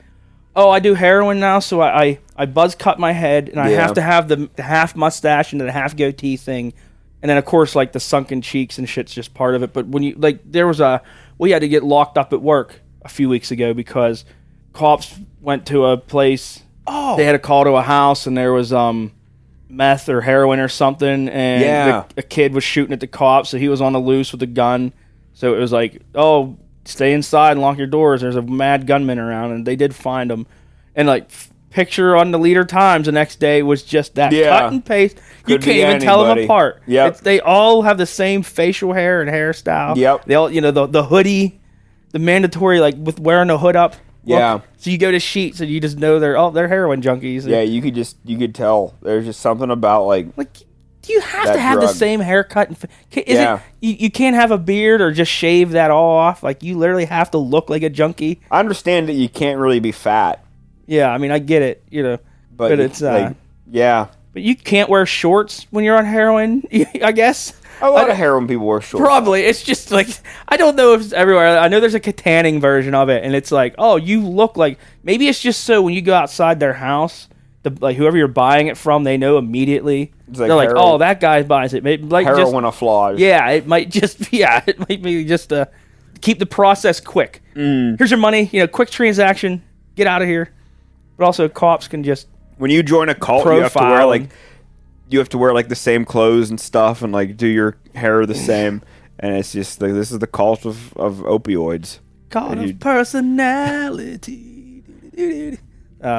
[SPEAKER 4] Oh, I do heroin now, so I buzz cut my head, and I have to have the half mustache and the half goatee thing. And then, of course, like, the sunken cheeks and shit's just part of it. But when you, like, we had to get locked up at work a few weeks ago because cops went to a place. Oh. They had a call to a house, and there was meth or heroin or something. And a kid was shooting at the cops, so he was on the loose with a gun. So it was like, oh, stay inside and lock your doors. There's a mad gunman around. And they did find him. And, like, picture on the Leader Times the next day was just that cut and paste. You can't even tell them apart.
[SPEAKER 3] Yep.
[SPEAKER 4] They all have the same facial hair and hairstyle.
[SPEAKER 3] Yep.
[SPEAKER 4] They all, the hoodie, the mandatory, like, with wearing the hood up.
[SPEAKER 3] Yeah.
[SPEAKER 4] Look. So you go to Sheets and you just know they're heroin junkies.
[SPEAKER 3] Yeah, you could tell. There's just something about, like,
[SPEAKER 4] do you have
[SPEAKER 3] that
[SPEAKER 4] to have the
[SPEAKER 3] drug.
[SPEAKER 4] same haircut.
[SPEAKER 3] Yeah.
[SPEAKER 4] You can't have a beard or just shave that all off. Like, you literally have to look like a junkie.
[SPEAKER 3] I understand that you can't really be fat,
[SPEAKER 4] Yeah, I mean, I get it,
[SPEAKER 3] but
[SPEAKER 4] it's
[SPEAKER 3] yeah.
[SPEAKER 4] but you can't wear shorts when you're on heroin, I guess.
[SPEAKER 3] A lot of heroin people wear shorts.
[SPEAKER 4] Probably. It's just like, I don't know if it's everywhere. I know there's a tanning version of it, and it's like, oh, you look like, maybe it's just so when you go outside their house, like whoever you're buying it from, they know immediately.
[SPEAKER 3] Like
[SPEAKER 4] they're like,
[SPEAKER 3] heroin.
[SPEAKER 4] oh, that guy buys it. Maybe, like,
[SPEAKER 3] Heroin afflage.
[SPEAKER 4] yeah, it might just, it might be just keep the process quick. Here's your money, quick transaction, get out of here. But also, cops can just
[SPEAKER 3] When you join a cult, you have to wear like the same clothes and stuff, and like do your hair the same. And it's just like, this is the cult of opioids.
[SPEAKER 4] cult of personality.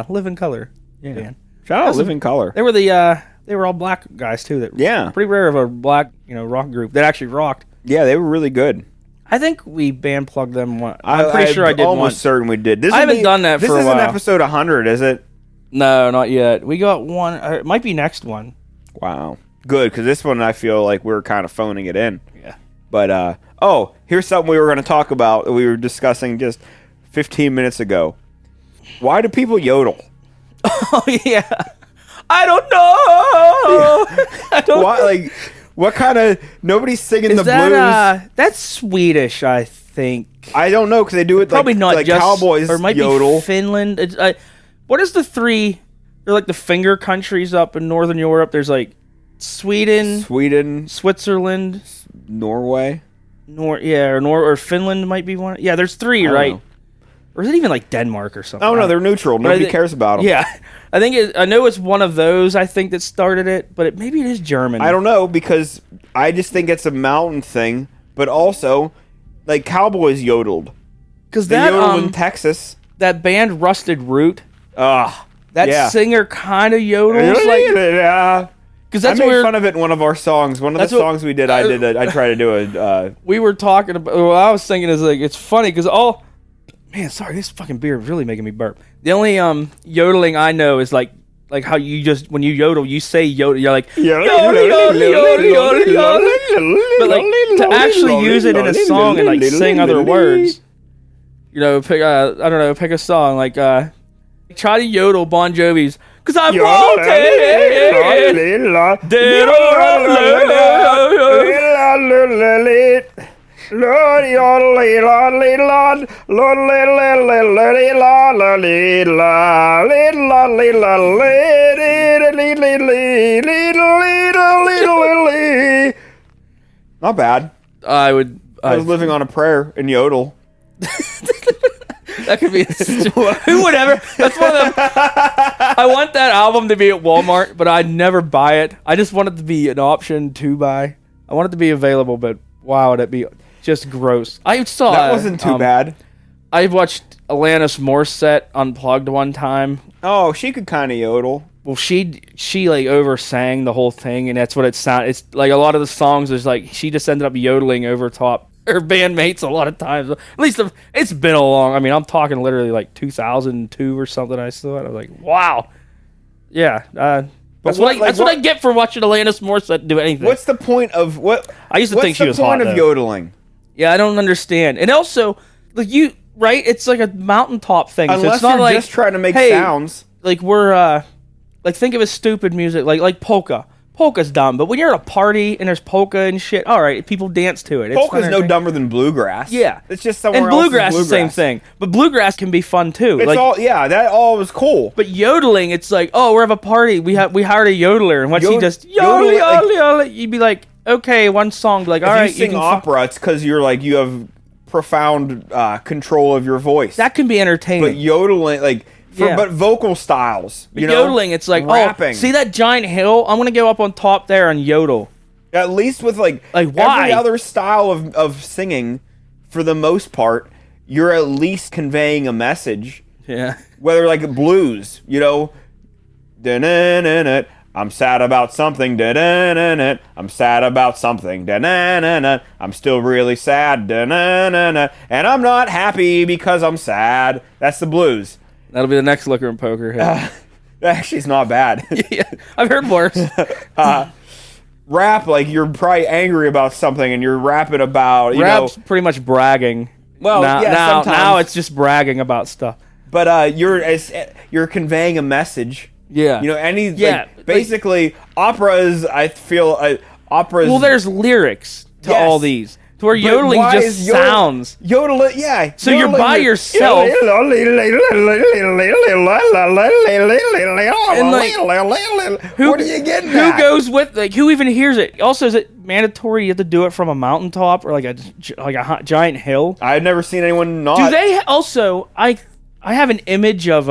[SPEAKER 4] Living Color. Yeah. Man.
[SPEAKER 3] Shout out Living Color.
[SPEAKER 4] They were they were all black guys too. Pretty rare of a black rock group that actually rocked.
[SPEAKER 3] Yeah, they were really good.
[SPEAKER 4] I think we band plugged them once. I'm pretty sure I did
[SPEAKER 3] almost
[SPEAKER 4] once.
[SPEAKER 3] certain we did.
[SPEAKER 4] I haven't done that for a while.
[SPEAKER 3] This isn't episode 100, is it?
[SPEAKER 4] No, not yet. We got one. It might be next one.
[SPEAKER 3] Wow. Good, because this one I feel like we're kind of phoning it in.
[SPEAKER 4] Yeah.
[SPEAKER 3] But, here's something we were going to talk about that we were discussing just 15 minutes ago. Why do people yodel?
[SPEAKER 4] Oh, yeah. I don't know. I don't
[SPEAKER 3] Why, like, what kind of... Nobody's singing the blues.
[SPEAKER 4] That's Swedish, I think.
[SPEAKER 3] I don't know, because they do it
[SPEAKER 4] Probably not
[SPEAKER 3] like
[SPEAKER 4] just...
[SPEAKER 3] cowboys
[SPEAKER 4] Or it might
[SPEAKER 3] yodel.
[SPEAKER 4] be Finland. What is the three... They're like the finger countries up in Northern Europe. There's like Sweden, Switzerland,
[SPEAKER 3] Norway.
[SPEAKER 4] or Finland might be one. Yeah, there's three, right?
[SPEAKER 3] know.
[SPEAKER 4] Or is it even like Denmark or something?
[SPEAKER 3] Oh, no, they're neutral. Nobody cares about them.
[SPEAKER 4] Yeah, I think I know it's one of those. I think that started it, but maybe it is German.
[SPEAKER 3] I don't know, because I just think it's a mountain thing, but also, like, cowboys yodeled.
[SPEAKER 4] Because
[SPEAKER 3] They yodeled in Texas.
[SPEAKER 4] that band Rusted Root, that
[SPEAKER 3] yeah.
[SPEAKER 4] singer kind of yodels like. Because
[SPEAKER 3] I
[SPEAKER 4] that's
[SPEAKER 3] made fun of it in one of our songs. One of the songs we did, I tried to do a...
[SPEAKER 4] we were talking about. What I was thinking is like it's funny because man, sorry, this fucking beer is really making me burp. The only yodeling I know is like how you just when you yodel, you say yodel, you're like yodel, yodel, yodel, yodel, yodel. But like to actually use it in a song and like sing other words, pick I don't know, pick a song like try to yodel Bon Jovi's. Cause I'm walking.
[SPEAKER 3] Not bad.
[SPEAKER 4] I
[SPEAKER 3] was living on a prayer in yodel.
[SPEAKER 4] That could be who would ever. That's one of them. I want that album to be at Walmart, but I'd never buy it. I just want it to be an option to buy. I want it to be available, but wow, would it be just gross. I saw
[SPEAKER 3] that wasn't too bad.
[SPEAKER 4] I watched Alanis Morissette Unplugged one time.
[SPEAKER 3] Oh, she could kind of yodel.
[SPEAKER 4] Well, she like oversang the whole thing, and that's what it sounded. It's like a lot of the songs is like she just ended up yodeling over top her bandmates a lot of times. At least it's been a long. I mean, I'm talking literally like 2002 or something. I saw it. I was like, wow, yeah. That's what I get for watching Alanis Morissette do anything.
[SPEAKER 3] What's the point of what?
[SPEAKER 4] I used to think she was hot.
[SPEAKER 3] What's the point of yodeling?
[SPEAKER 4] Yeah, I don't understand. And also, like right? It's like a mountaintop thing.
[SPEAKER 3] Unless
[SPEAKER 4] so it's not
[SPEAKER 3] you're
[SPEAKER 4] like
[SPEAKER 3] just trying to make sounds.
[SPEAKER 4] Like we're like think of it as stupid music, like polka. Polka's dumb, but when you're at a party and there's polka and shit, all right, people dance to it.
[SPEAKER 3] Polka's no dumber than bluegrass.
[SPEAKER 4] Yeah,
[SPEAKER 3] it's just somewhere
[SPEAKER 4] and bluegrass is the same thing. But bluegrass can be fun too.
[SPEAKER 3] It's that all was cool.
[SPEAKER 4] But yodeling, it's like, oh, we're at a party. We hired a yodeler, and when she just yodel, you'd be like, okay, one song, like, all right,
[SPEAKER 3] you sing opera, it's because you're like you have profound control of your voice.
[SPEAKER 4] That can be entertaining.
[SPEAKER 3] But yodeling, like. But vocal styles,
[SPEAKER 4] yodeling, it's like
[SPEAKER 3] rapping.
[SPEAKER 4] Oh, see that giant hill? I'm gonna go up on top there and yodel.
[SPEAKER 3] At least with like
[SPEAKER 4] why?
[SPEAKER 3] Every other style of singing, for the most part, you're at least conveying a message.
[SPEAKER 4] Yeah.
[SPEAKER 3] Whether like blues, I'm sad about something. I'm sad about something. I'm still really sad. And I'm not happy because I'm sad. That's the blues.
[SPEAKER 4] That'll be the next liquor and poker hit.
[SPEAKER 3] Actually, it's not bad.
[SPEAKER 4] Yeah, I've heard worse.
[SPEAKER 3] rap like you're probably angry about something and you're rapping about,
[SPEAKER 4] Rap's pretty much bragging.
[SPEAKER 3] Well,
[SPEAKER 4] now
[SPEAKER 3] sometimes.
[SPEAKER 4] it's just bragging about stuff.
[SPEAKER 3] But you're conveying a message.
[SPEAKER 4] Yeah.
[SPEAKER 3] Basically, opera is, I feel, opera is...
[SPEAKER 4] Well, there's lyrics to all these. To where yodeling just sounds.
[SPEAKER 3] Yodeling, yeah.
[SPEAKER 4] So you're by yourself. And
[SPEAKER 3] what are you getting at?
[SPEAKER 4] Who goes with, who even hears it? Also, is it mandatory you have to do it from a mountaintop or like a giant hill?
[SPEAKER 3] I've never seen anyone not.
[SPEAKER 4] Do they also, I have an image of,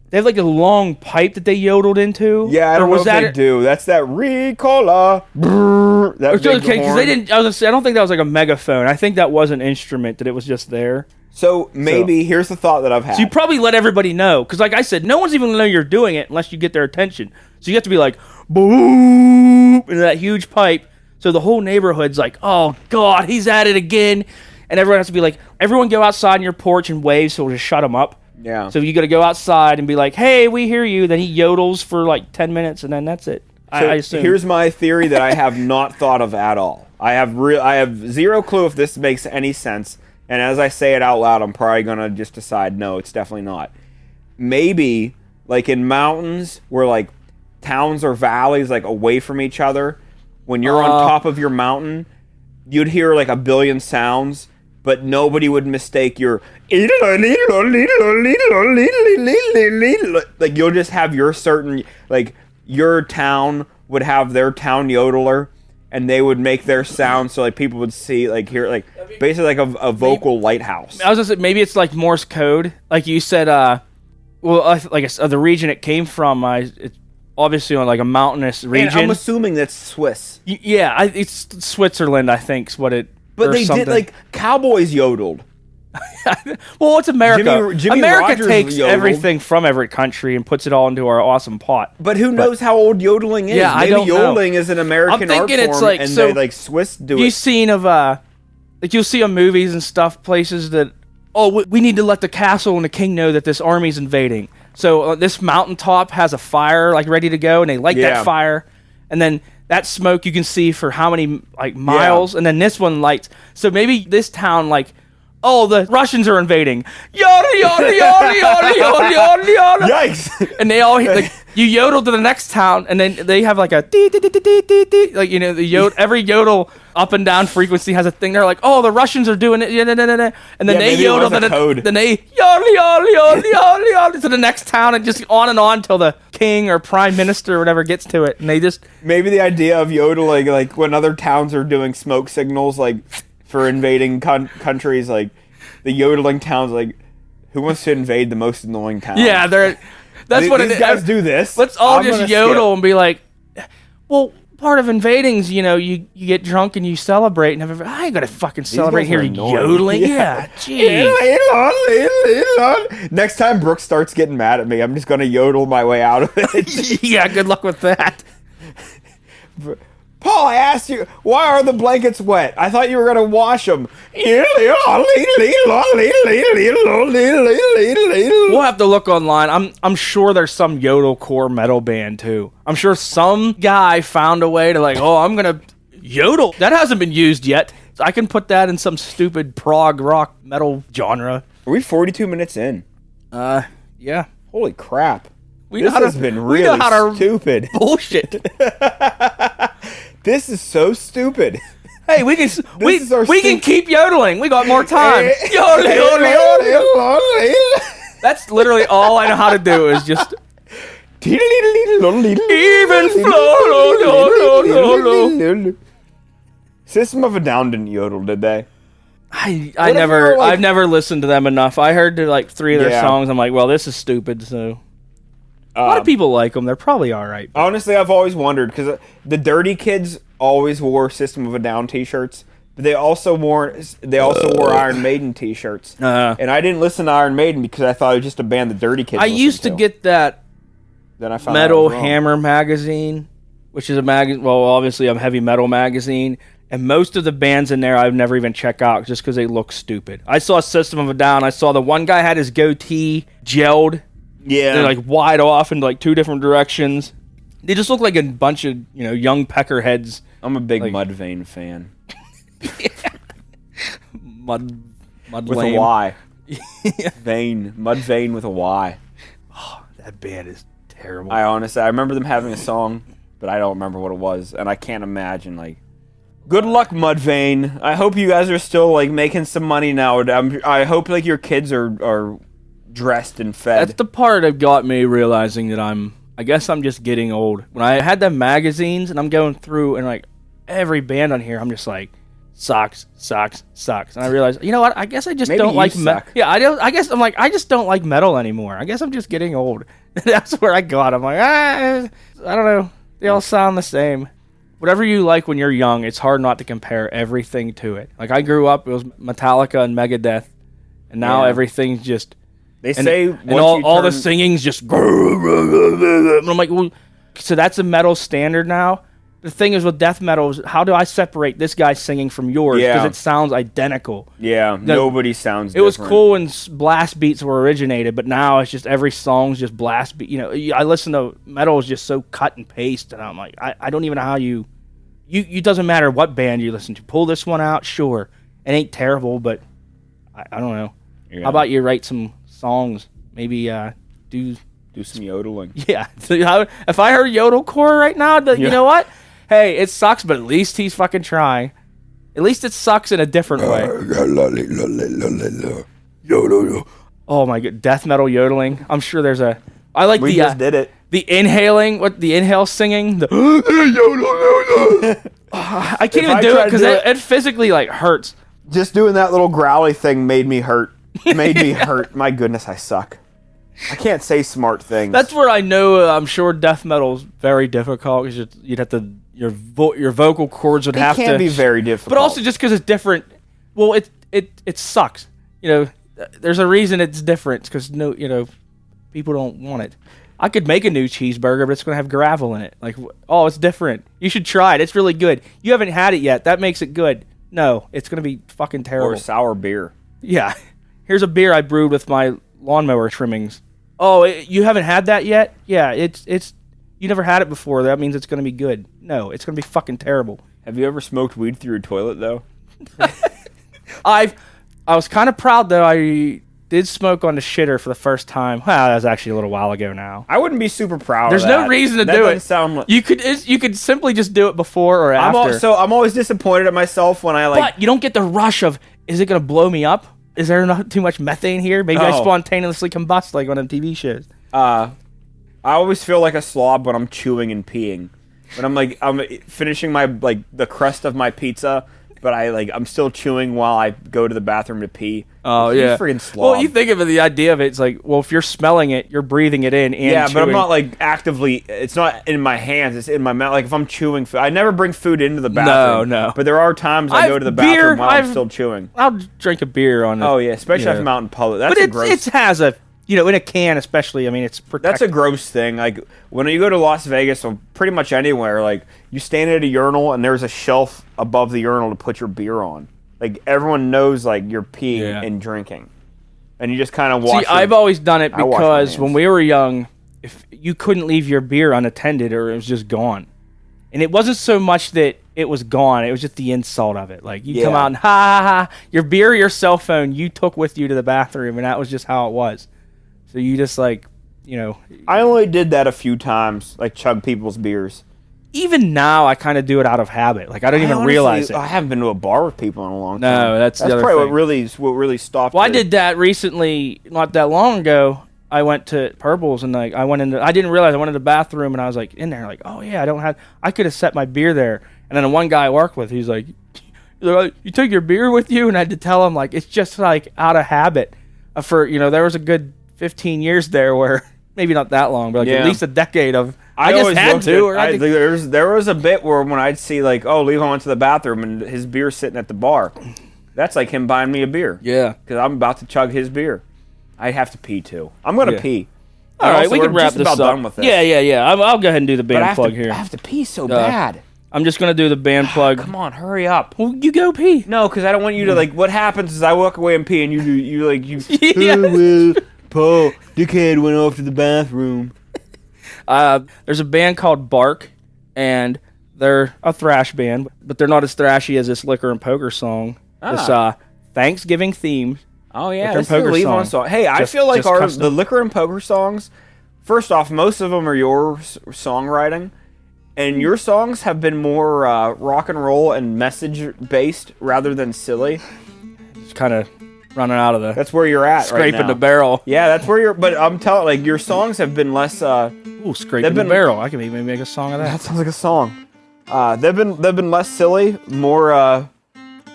[SPEAKER 4] they have like a long pipe that they yodeled into.
[SPEAKER 3] Yeah, I don't know if they do. That's that Ricola. That big
[SPEAKER 4] okay, because
[SPEAKER 3] horn.
[SPEAKER 4] they didn't. I don't think that was like a megaphone. I think that was an instrument that it was just there.
[SPEAKER 3] So maybe here's the thought that I've had.
[SPEAKER 4] So you probably let everybody know because, like I said, no one's even gonna know you're doing it unless you get their attention. So you have to be like, boom, into that huge pipe. So the whole neighborhood's like, oh God, he's at it again, and everyone has to be like, everyone go outside on your porch and wave, so we'll just shut him up.
[SPEAKER 3] Yeah.
[SPEAKER 4] So you got to go outside and be like, "Hey, we hear you." Then he yodels for like 10 minutes, and then that's it.
[SPEAKER 3] So
[SPEAKER 4] I assume.
[SPEAKER 3] Here's my theory that I have not thought of at all. I have zero clue if this makes any sense. And as I say it out loud, I'm probably gonna just decide no, it's definitely not. Maybe like in mountains where like towns or valleys like away from each other, when you're on top of your mountain, you'd hear like a billion sounds. But nobody would mistake your like you'll just have your certain like your town would have their town yodeler and they would make their sound so like people would see like hear like basically like a vocal lighthouse.
[SPEAKER 4] I was gonna say maybe it's like Morse code, like you said. The region it came from, it's obviously on like a mountainous region.
[SPEAKER 3] And I'm assuming that's Swiss.
[SPEAKER 4] It's Switzerland, I think, is what it.
[SPEAKER 3] But they did, like, cowboys yodeled.
[SPEAKER 4] Well, it's America.
[SPEAKER 3] Jimmy
[SPEAKER 4] America
[SPEAKER 3] Rogers
[SPEAKER 4] takes
[SPEAKER 3] yodeled.
[SPEAKER 4] everything from every country and puts it all into our awesome pot.
[SPEAKER 3] But who knows how old yodeling is?
[SPEAKER 4] Yeah,
[SPEAKER 3] Maybe
[SPEAKER 4] I don't
[SPEAKER 3] yodeling
[SPEAKER 4] know.
[SPEAKER 3] is an American art form,
[SPEAKER 4] it's like,
[SPEAKER 3] and
[SPEAKER 4] so
[SPEAKER 3] they, like, Swiss do
[SPEAKER 4] you've
[SPEAKER 3] it.
[SPEAKER 4] seen of, like, you'll see on movies and stuff, places that, we need to let the castle and the king know that this army's invading. So this mountaintop has a fire, like, ready to go, and they light that fire, and then that smoke you can see for how many like miles, and then this one lights. So maybe this town, like, the Russians are invading. Yada yada yada yada yada yada yada.
[SPEAKER 3] Yikes!
[SPEAKER 4] And they all like you yodel to the next town, and then they have like a dee dee dee dee dee dee. Like every yodel up and down frequency has a thing. They're like, the Russians are doing it, and then they yodel to then they yodel yodel yodel yodel yodel to the next town, and just on till the king or prime minister or whatever gets to it, and they just
[SPEAKER 3] maybe the idea of yodeling, like when other towns are doing smoke signals, like for invading countries, like the yodeling towns, like who wants to invade the most annoying town?
[SPEAKER 4] Yeah, that's what
[SPEAKER 3] these guys do. This.
[SPEAKER 4] Let's all just yodel and be like, well, part of invading's, you get drunk and you celebrate, and I ain't gonna fucking celebrate here yodeling. Yeah, jeez.
[SPEAKER 3] Next time Brooke starts getting mad at me, I'm just gonna yodel my way out of it.
[SPEAKER 4] Yeah, good luck with that.
[SPEAKER 3] Paul, I asked you, why are the blankets wet? I thought you were gonna wash them. We'll
[SPEAKER 4] have to look online. I'm sure there's some yodelcore metal band too. I'm sure some guy found a way to like, I'm gonna yodel. That hasn't been used yet. So I can put that in some stupid prog rock metal genre.
[SPEAKER 3] Are we 42 minutes in?
[SPEAKER 4] Yeah.
[SPEAKER 3] Holy crap.
[SPEAKER 4] This
[SPEAKER 3] has been really stupid.
[SPEAKER 4] Bullshit.
[SPEAKER 3] This is so stupid.
[SPEAKER 4] Hey, we can keep yodeling. We got more time. Yodel, yodel, yodel. That's literally all I know how to do is just even flow.
[SPEAKER 3] System of a Down didn't yodel, did they?
[SPEAKER 4] I've never listened to them enough. I heard like 3 of their songs. I'm like, well, this is stupid. So a lot of people like them. They're probably all right.
[SPEAKER 3] Honestly, I've always wondered because the Dirty Kids always wore System of a Down t-shirts, but they also wore Iron Maiden t-shirts. And I didn't listen to Iron Maiden because I thought it was just a band the Dirty Kids.
[SPEAKER 4] I used to get that.
[SPEAKER 3] Then I found
[SPEAKER 4] Metal Hammer magazine, which is a magazine. Well, obviously, a heavy metal magazine. And most of the bands in there I've never even checked out just because they look stupid. I saw System of a Down. I saw the one guy had his goatee gelled.
[SPEAKER 3] Yeah.
[SPEAKER 4] They're like wide off in like 2 different directions. They just look like a bunch of, young peckerheads
[SPEAKER 3] I'm a big
[SPEAKER 4] Like-
[SPEAKER 3] Mudvayne fan.
[SPEAKER 4] Mud
[SPEAKER 3] With
[SPEAKER 4] lame.
[SPEAKER 3] a Y. Mudvayne with a Y.
[SPEAKER 4] That band is terrible.
[SPEAKER 3] I remember them having a song, but I don't remember what it was, and I can't imagine, like... Good luck, Mudvayne. I hope you guys are still, like, making some money now. I hope, like, your kids are dressed and fed.
[SPEAKER 4] That's the part that got me realizing that I guess I'm just getting old. When I had the magazines and I'm going through and like every band on here, I'm just like sucks. And I realized, you know what? I guess I just
[SPEAKER 3] Maybe
[SPEAKER 4] don't
[SPEAKER 3] you
[SPEAKER 4] like
[SPEAKER 3] suck.
[SPEAKER 4] Yeah, I guess I'm like I just don't like metal anymore. I guess I'm just getting old. That's where I got. I'm like, I don't know. They all sound the same. Whatever you like when you're young, it's hard not to compare everything to it. Like I grew up, it was Metallica and Megadeth, and now
[SPEAKER 3] Yeah.
[SPEAKER 4] everything's just
[SPEAKER 3] They say
[SPEAKER 4] and all the singing's just and I'm like, well, so that's a metal standard now. The thing is with death metal is how do I separate this guy singing from yours because
[SPEAKER 3] Yeah.
[SPEAKER 4] it sounds identical.
[SPEAKER 3] Yeah, nobody sounds
[SPEAKER 4] It was
[SPEAKER 3] different.
[SPEAKER 4] cool when blast beats were originated, but now it's just every song's just blast beat. You know, I listen to metal is just so cut and paste, and I'm like, I don't even know how you doesn't matter what band you listen to. Pull this one out, sure, it ain't terrible, but I don't know.
[SPEAKER 3] Yeah.
[SPEAKER 4] How about you write some songs? Maybe do
[SPEAKER 3] some yodeling?
[SPEAKER 4] yeah. So if I heard yodelcore right now, you know what? Hey, it sucks, but at least he's fucking trying. At least it sucks in a different way. Oh my god, death metal yodeling. I'm sure there's a. I like
[SPEAKER 3] We
[SPEAKER 4] the
[SPEAKER 3] just did it.
[SPEAKER 4] the inhaling. What the inhale singing? The I can't
[SPEAKER 3] If
[SPEAKER 4] even
[SPEAKER 3] I
[SPEAKER 4] do
[SPEAKER 3] try
[SPEAKER 4] it
[SPEAKER 3] to
[SPEAKER 4] because
[SPEAKER 3] do
[SPEAKER 4] it physically like hurts.
[SPEAKER 3] Just doing that little growly thing made me hurt. Made me hurt. My goodness, I suck. I can't say smart things.
[SPEAKER 4] That's where I know. I'm sure death metal's very difficult because you'd have to your vocal cords would
[SPEAKER 3] it
[SPEAKER 4] have
[SPEAKER 3] can
[SPEAKER 4] to
[SPEAKER 3] be very difficult.
[SPEAKER 4] But also just because it's different. Well, it sucks. You know, there's a reason it's different because people don't want it. I could make a new cheeseburger, but it's gonna have gravel in it. Like, oh, it's different. You should try it. It's really good. You haven't had it yet. That makes it good. No, it's gonna be fucking terrible.
[SPEAKER 3] or sour beer.
[SPEAKER 4] Yeah. Here's a beer I brewed with my lawnmower trimmings. Oh, you haven't had that yet? Yeah, it's you never had it before. That means it's going to be good. No, it's going to be fucking terrible.
[SPEAKER 3] Have you ever smoked weed through your toilet though?
[SPEAKER 4] I was kind of proud though. I did smoke on the shitter for the first time. Well, that was actually a little while ago now.
[SPEAKER 3] I wouldn't be super proud.
[SPEAKER 4] There's
[SPEAKER 3] of that.
[SPEAKER 4] no reason to
[SPEAKER 3] That
[SPEAKER 4] do
[SPEAKER 3] doesn't
[SPEAKER 4] it.
[SPEAKER 3] Sound like,
[SPEAKER 4] You could simply just do it before or after.
[SPEAKER 3] I'm always disappointed at myself when I like.
[SPEAKER 4] But you don't get the rush of, is it going to blow me up? Is there not too much methane here? Maybe I
[SPEAKER 3] Oh.
[SPEAKER 4] spontaneously combust like on the TV shows.
[SPEAKER 3] I always feel like a slob when I'm chewing and peeing. When I'm finishing my the crust of my pizza, but I'm still chewing while I go to the bathroom to pee.
[SPEAKER 4] Oh
[SPEAKER 3] You
[SPEAKER 4] yeah.
[SPEAKER 3] freaking slob.
[SPEAKER 4] Well, you think of it, the idea of it, it's like, well, if you're smelling it, you're breathing it in. And
[SPEAKER 3] yeah, but I'm
[SPEAKER 4] chewing.
[SPEAKER 3] not actively. It's not in my hands. It's in my mouth. Like if I'm chewing food, I never bring food into the bathroom.
[SPEAKER 4] No.
[SPEAKER 3] But there are times I go to the bathroom while I'm still chewing.
[SPEAKER 4] I'll drink a beer on it.
[SPEAKER 3] Oh yeah, especially if I'm out in public. That's
[SPEAKER 4] But
[SPEAKER 3] gross.
[SPEAKER 4] it has a, in a can especially. I mean, it's protected.
[SPEAKER 3] That's a gross thing. Like when you go to Las Vegas or pretty much anywhere, you stand at a urinal and there's a shelf above the urinal to put your beer on. Like everyone knows you're peeing
[SPEAKER 4] Yeah.
[SPEAKER 3] and drinking, and you just kind of wash.
[SPEAKER 4] See, I've always done it
[SPEAKER 3] I wash my
[SPEAKER 4] because
[SPEAKER 3] hands.
[SPEAKER 4] when we were young, if you couldn't leave your beer unattended or it was just gone. And it wasn't so much that it was gone, it was just the insult of it. Like you come
[SPEAKER 3] Yeah.
[SPEAKER 4] out and ha, your beer, your cell phone, you took with you to the bathroom, and that was just how it was. So you just
[SPEAKER 3] I only did that a few times, chug people's beers.
[SPEAKER 4] even now I kind of do it out of habit. Like I don't even realize it.
[SPEAKER 3] I haven't been to a bar with people in a long time.
[SPEAKER 4] No, that's the other
[SPEAKER 3] probably
[SPEAKER 4] thing.
[SPEAKER 3] what really stopped.
[SPEAKER 4] Well, I
[SPEAKER 3] it.
[SPEAKER 4] did that recently, not that long ago. I went to Purple's and I didn't realize I went in the bathroom and I was in there oh yeah, I could have set my beer there. And then the one guy I worked with, he's like, you took your beer with you? And I had to tell him it's just out of habit. There was a good 15 years there where maybe not that long, but
[SPEAKER 3] Yeah.
[SPEAKER 4] at least a decade of I
[SPEAKER 3] always
[SPEAKER 4] just had
[SPEAKER 3] looked
[SPEAKER 4] to.
[SPEAKER 3] at-
[SPEAKER 4] Or I had to
[SPEAKER 3] there was a bit where when I'd see Levi went to the bathroom and his beer's sitting at the bar. That's like him buying me a beer.
[SPEAKER 4] yeah.
[SPEAKER 3] Because I'm about to chug his beer. I have to pee too. I'm gonna
[SPEAKER 4] Yeah.
[SPEAKER 3] pee.
[SPEAKER 4] All right, we
[SPEAKER 3] we're
[SPEAKER 4] can wrap
[SPEAKER 3] just
[SPEAKER 4] this
[SPEAKER 3] about
[SPEAKER 4] up.
[SPEAKER 3] done with this.
[SPEAKER 4] Yeah. I'll go ahead and do the
[SPEAKER 3] But I
[SPEAKER 4] band
[SPEAKER 3] have
[SPEAKER 4] plug
[SPEAKER 3] to,
[SPEAKER 4] here.
[SPEAKER 3] I have to pee so bad.
[SPEAKER 4] I'm just gonna do the band plug.
[SPEAKER 3] Come on, hurry up.
[SPEAKER 4] Well, you go pee.
[SPEAKER 3] No, because I don't want you to What happens is I walk away and pee, and you.
[SPEAKER 4] Yeah.
[SPEAKER 3] Oh, well, Paul, dickhead went off to the bathroom.
[SPEAKER 4] There's a band called Bark, and They're a thrash band, but they're not as thrashy as this Liquor and Poker song. This Thanksgiving theme.
[SPEAKER 3] Oh yeah,
[SPEAKER 4] Liquor
[SPEAKER 3] this
[SPEAKER 4] and
[SPEAKER 3] is a
[SPEAKER 4] Poker
[SPEAKER 3] leave-on song. Hey, I feel like
[SPEAKER 4] custom.
[SPEAKER 3] the Liquor and Poker songs. First off, most of them are your songwriting, and your songs have been more rock and roll and message based rather than silly.
[SPEAKER 4] Just kind of running out of the.
[SPEAKER 3] That's where you're at
[SPEAKER 4] scraping
[SPEAKER 3] right now.
[SPEAKER 4] the barrel.
[SPEAKER 3] Yeah, that's where you're. But I'm telling, like, your songs have been less.
[SPEAKER 4] Ooh, scraping the barrel. I can maybe make a song of that.
[SPEAKER 3] That sounds like a song. They've been less silly, more.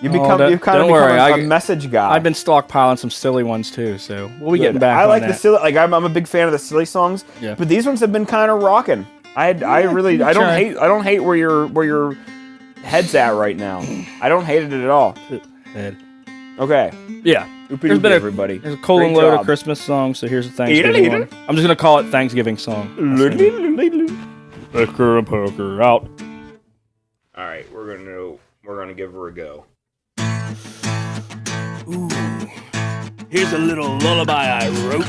[SPEAKER 3] You've kind of become a message guy.
[SPEAKER 4] I've been stockpiling some silly ones too, so we'll be getting back.
[SPEAKER 3] I like
[SPEAKER 4] on
[SPEAKER 3] the
[SPEAKER 4] that.
[SPEAKER 3] silly. Like I'm a big fan of the silly songs.
[SPEAKER 4] Yeah.
[SPEAKER 3] But these ones have been kind of rocking. I don't hate where your head's at right now. I don't hate it at all.
[SPEAKER 4] Head.
[SPEAKER 3] Okay.
[SPEAKER 4] Yeah.
[SPEAKER 3] There's been everybody.
[SPEAKER 4] There's a colon load of Christmas songs, so here's a Thanksgiving one. I'm just gonna call it Thanksgiving song. Liquor and Poker out.
[SPEAKER 3] All right, we're gonna give her a go.
[SPEAKER 8] Ooh, here's a little lullaby I wrote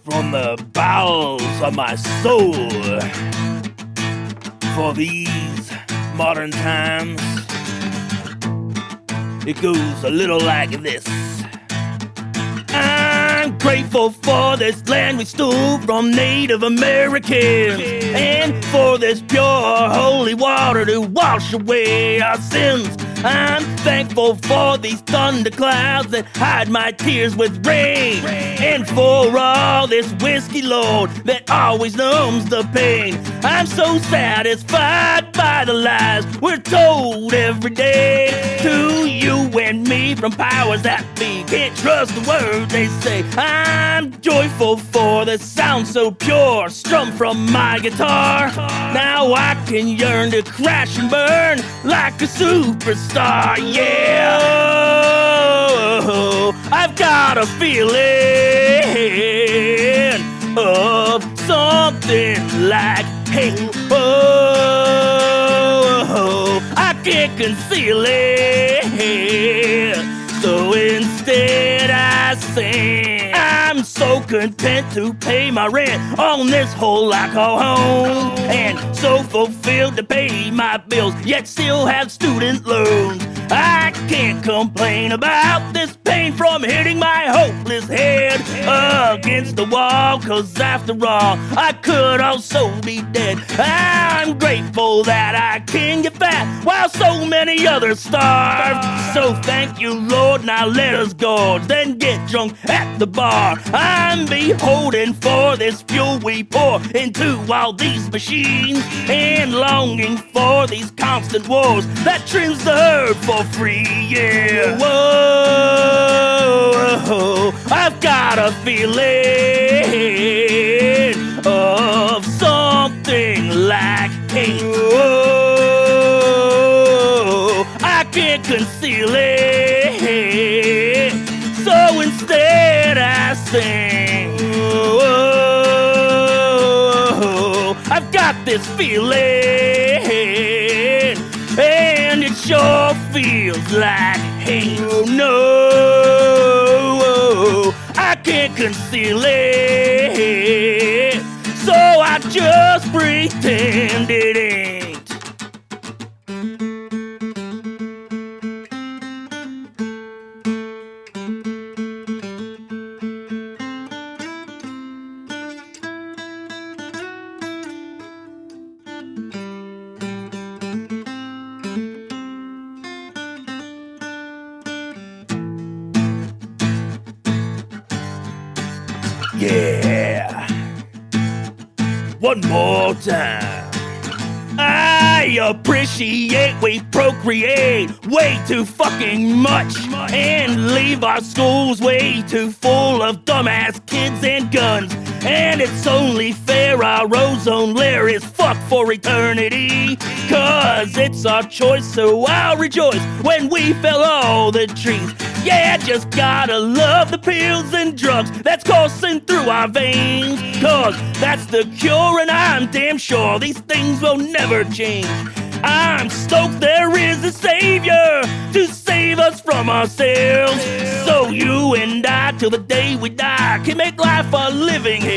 [SPEAKER 8] from the bowels of my soul for these modern times. It goes a little like this. I'm grateful for this land we stole from Native Americans, and for this pure holy water to wash away our sins. I'm thankful for these thunderclouds that hide my tears with rain, and for all this whiskey, Lord, that always numbs the pain. I'm so satisfied by the lies we're told every day to you and me from powers that be. Can't trust the words they say. I'm joyful for the sound so pure strummed from my guitar. Now I can yearn to crash and burn like a superstar. Yeah, I've got a feeling of something like hate. Oh, I can't conceal it. So instead I sing. I'm so content to pay my rent on this hole I call home, and so fulfilled to pay my bills, yet still have student loans. I can't complain about this pain from hitting my hopeless head against the wall, 'cause after all, I could also be dead. I'm grateful that I can get fat while so many others starve. So thank you, Lord, now let us gorge, then get drunk at the bar. I'm beholden for this fuel we pour into all these machines, and longing for these constant wars that trims the herd for free. Yeah, whoa, I've got a feeling of something like hate. Whoa, I can't conceal it. So instead I sing. Oh, I've got this feeling, and it sure feels like hate. Oh no, I can't conceal it. So I just pretend it ain't. Yeah, one more time. I appreciate we procreate way too fucking much, and leave our schools way too full of dumbass kids and guns. And it's only fair our ozone layer is fucked for eternity, 'cause it's our choice, so I'll rejoice when we fell all the trees. Yeah, just gotta love the pills and drugs that's coursing through our veins, 'cause that's the cure, and I'm damn sure these things will never change. I'm stoked there is a savior to save us from ourselves, so you and I till the day we die can make life a living hell.